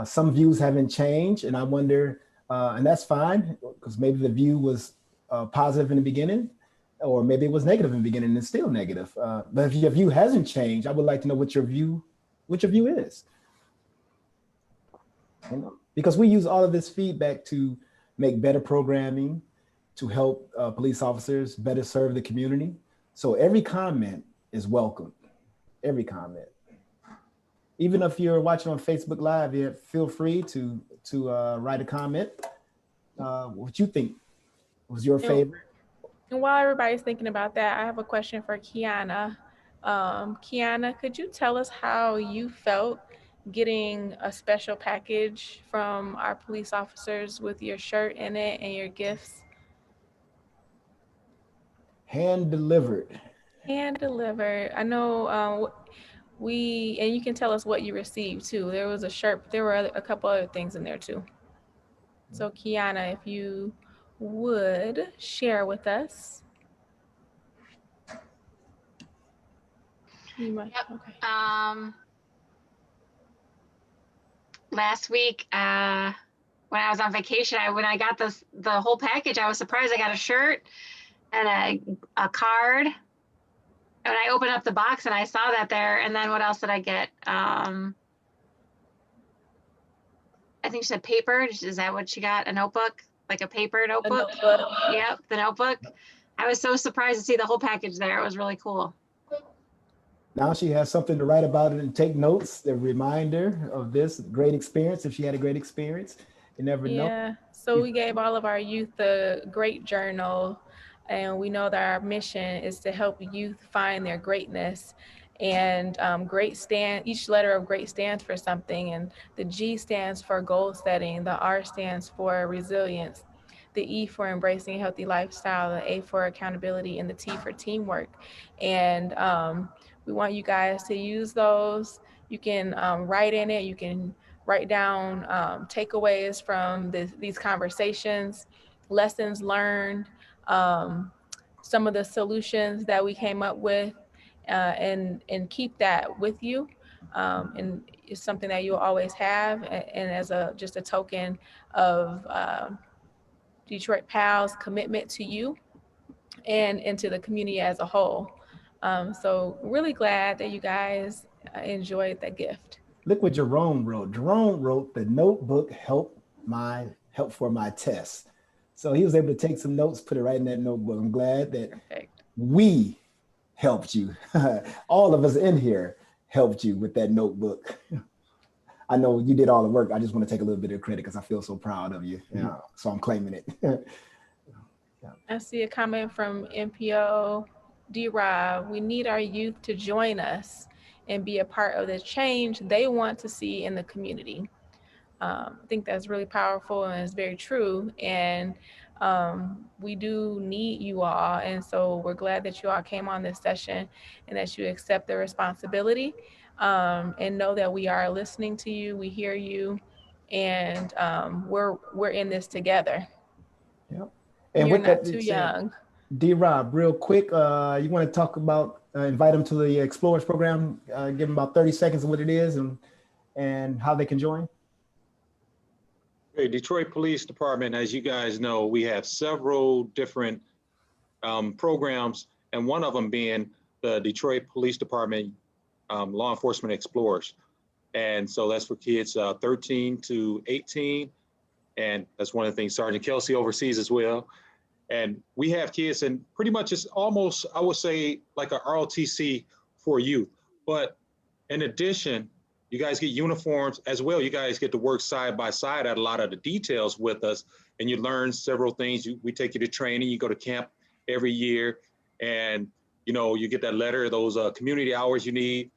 Some views haven't changed, and I wonder, and that's fine, because maybe the view was positive in the beginning, or maybe it was negative in the beginning and it's still negative. But if your view hasn't changed, I would like to know what your view is. Because we use all of this feedback to make better programming, to help police officers better serve the community. So every comment is welcome. Every comment. Even if you're watching on Facebook Live, feel free to write a comment. What you think was your favorite? And while everybody's thinking about that, I have a question for Kiana. Kiana, could you tell us how you felt getting a special package from our police officers with your shirt in it and your gifts? Hand delivered. Hand delivered. I know and you can tell us what you received too. There was a shirt, but there were a couple other things in there too. So Kiana, if you would share with us. You might, Yep. Okay. Last week, when I was on vacation, when I got the whole package, I was surprised. I got a shirt and a card. And I opened up the box and I saw that there. And then what else did I get? I think she said paper. Is that what she got? A notebook? Like a paper notebook? A notebook. Yep, the notebook. I was so surprised to see the whole package there. It was really cool. Now she has something to write about it and take notes, a reminder of this great experience. If she had a great experience, you never know. Yeah, so we gave all of our youth a great journal, and we know that our mission is to help youth find their greatness. And each letter of great stands for something, and the G stands for goal setting, the R stands for resilience, the E for embracing a healthy lifestyle, the A for accountability, and the T for teamwork. And we want you guys to use those. You can write in it. You can write down takeaways from these conversations, lessons learned, some of the solutions that we came up with, and keep that with you. And it's something that you'll always have, and as just a token of Detroit PAL's commitment to you and to the community as a whole. So really glad that you guys enjoyed that gift. Look what Jerome wrote. Jerome wrote, the notebook help for my test. So he was able to take some notes, put it right in that notebook. I'm glad that we helped you. All of us in here helped you with that notebook. I know you did all the work. I just want to take a little bit of credit because I feel so proud of you. Yeah, so I'm claiming it. I see a comment from MPO D-Rob. We need our youth to join us and be a part of the change they want to see in the community. I think that's really powerful and it's very true. And we do need you all. And so we're glad that you all came on this session and that you accept the responsibility and know that we are listening to you, we hear you, and we're in this together. Yep. And you're with not that, too young. D-Rob, real quick, you want to talk about, invite them to the Explorers program, give them about 30 seconds of what it is and how they can join? Hey, Detroit Police Department, as you guys know, we have several different programs, and one of them being the Detroit Police Department Law Enforcement Explorers. And so that's for kids 13 to 18. And that's one of the things Sergeant Kelsey oversees as well. And we have kids, and pretty much it's almost, I would say, like a ROTC for youth. But in addition, you guys get uniforms as well. You guys get to work side by side at a lot of the details with us, and you learn several things. We take you to training. You go to camp every year, and you get that letter, those community hours you need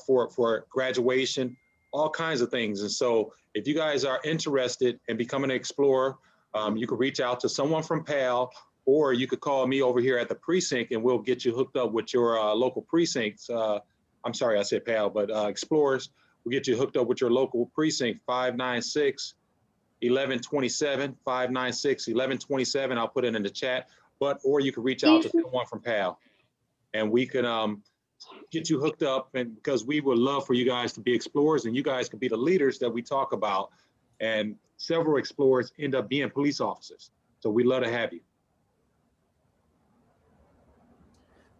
for graduation, all kinds of things. And so if you guys are interested in becoming an explorer, you could reach out to someone from PAL, or you could call me over here at the precinct and we'll get you hooked up with your local precincts. I'm sorry, I said PAL, but explorers, we'll get you hooked up with your local precinct, 596-1127, 596-1127. I'll put it in the chat, or you can reach out to someone from PAL and we can get you hooked up, and because we would love for you guys to be explorers and you guys can be the leaders that we talk about. And several explorers end up being police officers. So we'd love to have you.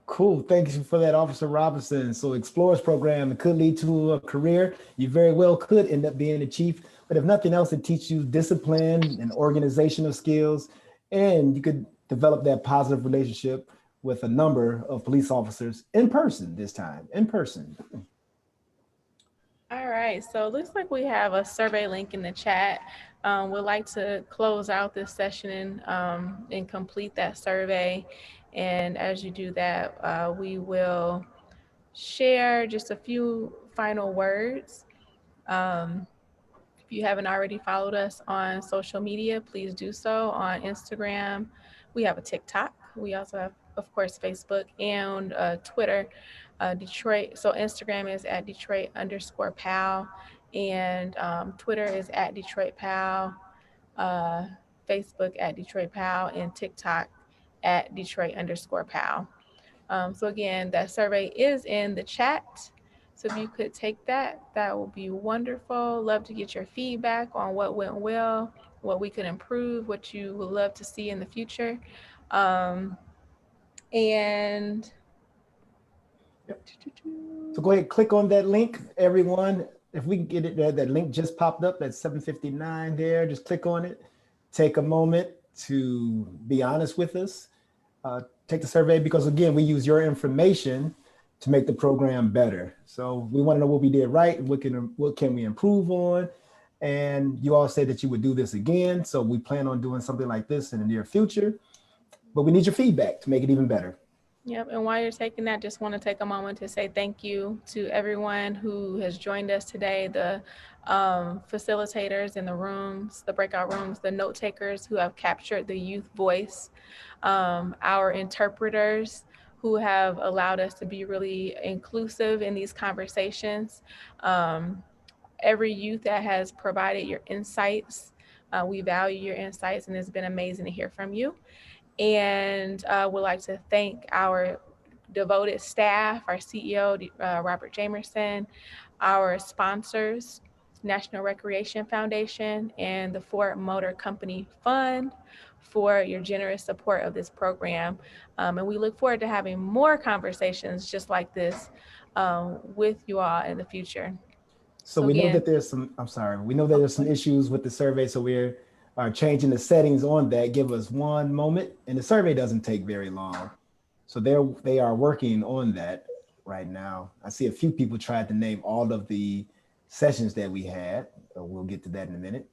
Cool. Thank you for that, Officer Robinson. So Explorers program, it could lead to a career. You very well could end up being a chief, but if nothing else, it teaches you discipline and organizational skills, and you could develop that positive relationship with a number of police officers in person this time, in person. All right, so it looks like we have a survey link in the chat. We'd like to close out this session and complete that survey. And as you do that, we will share just a few final words. If you haven't already followed us on social media, please do so. On Instagram, we have a TikTok. We also have, of course, Facebook and Twitter. Detroit. So Instagram is at Detroit_PAL, and Twitter is at Detroit PAL, Facebook at Detroit PAL, and TikTok at Detroit_PAL. So again, that survey is in the chat. So if you could take that, that would be wonderful. Love to get your feedback on what went well, what we could improve, what you would love to see in the future. And so go ahead, click on that link, everyone. If we can get it there, that link just popped up at 7:59 there. Just click on it. Take a moment to be honest with us. Take the survey, because again, we use your information to make the program better. So we want to know what we did right, what can we improve on. And you all said that you would do this again. So we plan on doing something like this in the near future, but we need your feedback to make it even better. Yep, and while you're taking that, just want to take a moment to say thank you to everyone who has joined us today, the facilitators in the rooms, the breakout rooms, the note takers who have captured the youth voice, our interpreters who have allowed us to be really inclusive in these conversations, every youth that has provided your insights. We value your insights, and it's been amazing to hear from you. And would like to thank our devoted staff, our CEO, Robert Jamerson, our sponsors, National Recreation Foundation, and the Ford Motor Company Fund for your generous support of this program. And we look forward to having more conversations just like this with you all in the future. So we know that there's some, we know that there's some issues with the survey, so we're changing the settings on that. Give us one moment, and the survey doesn't take very long. So they are working on that right now. I see a few people tried to name all of the sessions that we had. We'll get to that in a minute.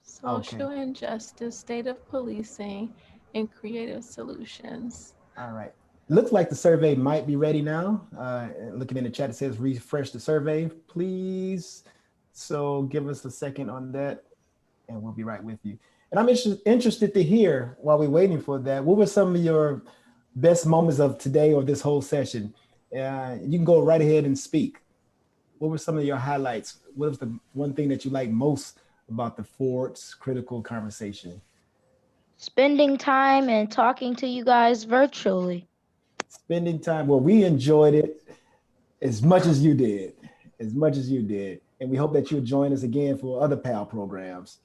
Social injustice, state of policing, and creative solutions. All right. Looks like the survey might be ready now. Looking in the chat, it says refresh the survey, please. So give us a second on that and we'll be right with you. And I'm interested to hear, while we're waiting for that, what were some of your best moments of today or this whole session? You can go right ahead and speak. What were some of your highlights? What was the one thing that you liked most about the Ford's critical conversation? Spending time and talking to you guys virtually. Spending time. Well, we enjoyed it as much as you did, And we hope that you'll join us again for other PAL programs.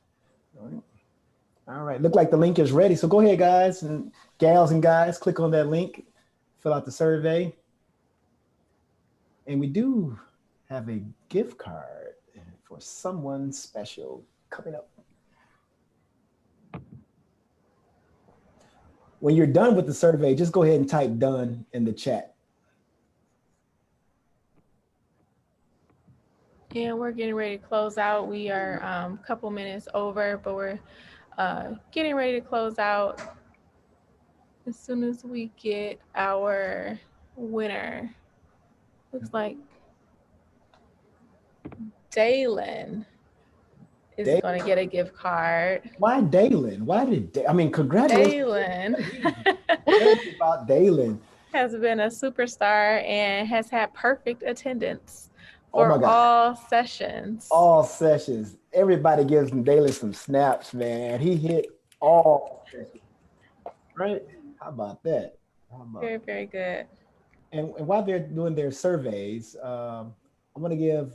All right. Look like the link is ready. So go ahead, guys and gals and guys, click on that link, fill out the survey. And we do have a gift card for someone special coming up. When you're done with the survey, just go ahead and type done in the chat. And we're getting ready to close out. We are a couple minutes over, but we're getting ready to close out as soon as we get our winner. Looks like Dalen is going to get a gift card. Why Dalen? Why did I mean, congratulations. Dalen. What about Dalen? Has been a superstar and has had perfect attendance for all sessions. All sessions. Everybody gives Dalen some snaps, man. He hit all sessions. Right? How about that? Very, very good. And while they're doing their surveys, I'm going to give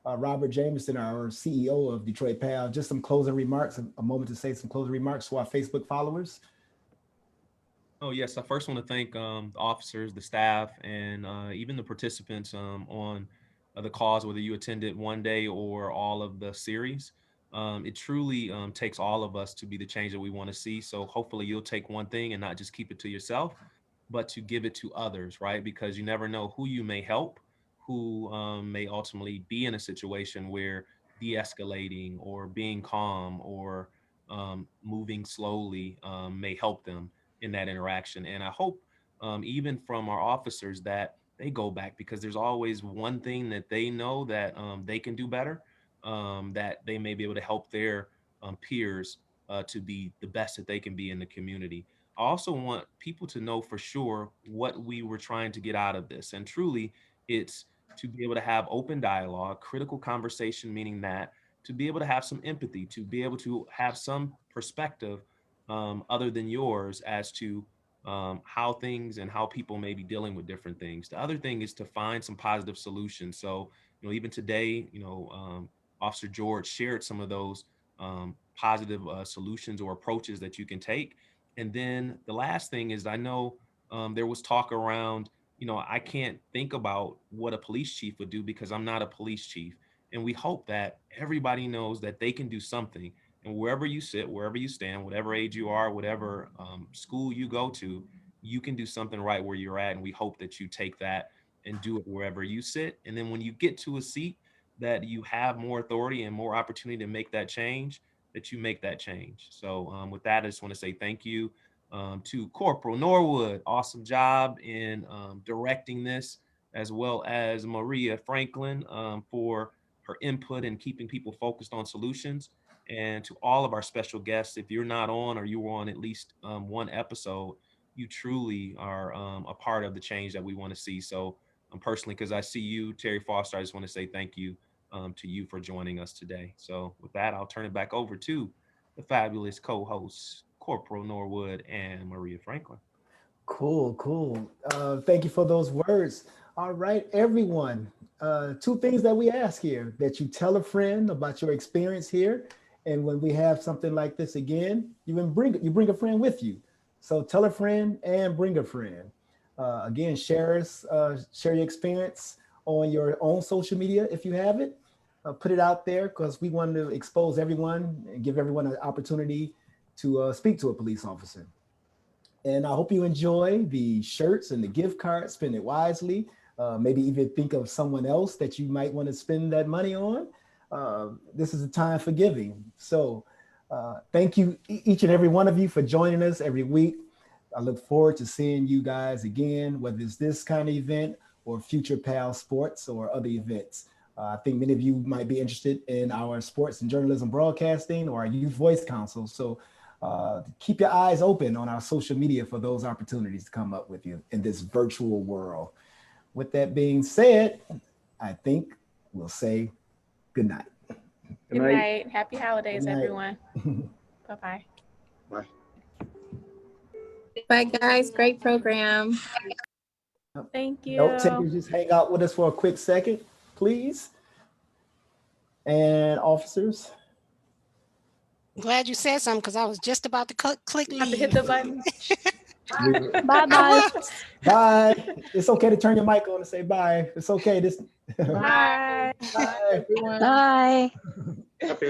Robert Jameson, our CEO of Detroit PAL, just some closing remarks, a moment to say some closing remarks to our Facebook followers. Oh, yes. I first want to thank the officers, the staff, and even the participants on the cause, whether you attended one day or all of the series. It truly takes all of us to be the change that we want to see. So hopefully you'll take one thing and not just keep it to yourself, but to give it to others, right? Because you never know who you may help, who may ultimately be in a situation where de-escalating or being calm or moving slowly may help them in that interaction. And I hope even from our officers that they go back, because there's always one thing that they know that they can do better, that they may be able to help their peers to be the best that they can be in the community. I also want people to know for sure what we were trying to get out of this. And truly, it's to be able to have open dialogue, critical conversation, meaning that to be able to have some empathy, to be able to have some perspective other than yours as to how things and how people may be dealing with different things. The other thing is to find some positive solutions. So, even today, Officer George shared some of those positive solutions or approaches that you can take. And then the last thing is, I know there was talk around, I can't think about what a police chief would do because I'm not a police chief. And we hope that everybody knows that they can do something. And wherever you sit, wherever you stand, whatever age you are, whatever school you go to, you can do something right where you're at. And we hope that you take that and do it wherever you sit. And then when you get to a seat that you have more authority and more opportunity to make that change, that you make that change. So with that, I just want to say thank you to Corporal Norwood. Awesome job in directing this, as well as Maria Franklin for her input and keeping people focused on solutions. And to all of our special guests, if you're not on or you were on at least one episode, you truly are a part of the change that we want to see. So personally, because I see you, Terry Foster, I just want to say thank you to you for joining us today. So with that, I'll turn it back over to the fabulous co-hosts, Corporal Norwood and Maria Franklin. Cool. Thank you for those words. All right, everyone. Two things that we ask here: that you tell a friend about your experience here, and when we have something like this again, you bring a friend with you. So tell a friend and bring a friend. Again, share your experience on your own social media if you have it. Put it out there because we want to expose everyone and give everyone an opportunity to speak to a police officer. And I hope you enjoy the shirts and the gift cards. Spend it wisely. Maybe even think of someone else that you might want to spend that money on. This is a time for giving. So thank you, each and every one of you, for joining us every week. I look forward to seeing you guys again, whether it's this kind of event or future PAL sports or other events. I think many of you might be interested in our sports and journalism broadcasting or our youth voice council. So keep your eyes open on our social media for those opportunities to come up with you in this virtual world. With that being said, I think we'll say good night. Good night. Happy holidays, Good night. everyone. Bye-bye. Bye. Bye, guys. Great program. Thank you. Note takers, just hang out with us for a quick second, please. And officers. Glad you said something because I was just about to click leave. Have to hit the button. Bye-bye. Bye. It's okay to turn your mic on and say bye. It's okay. Bye. Bye. Everyone. Bye. Happy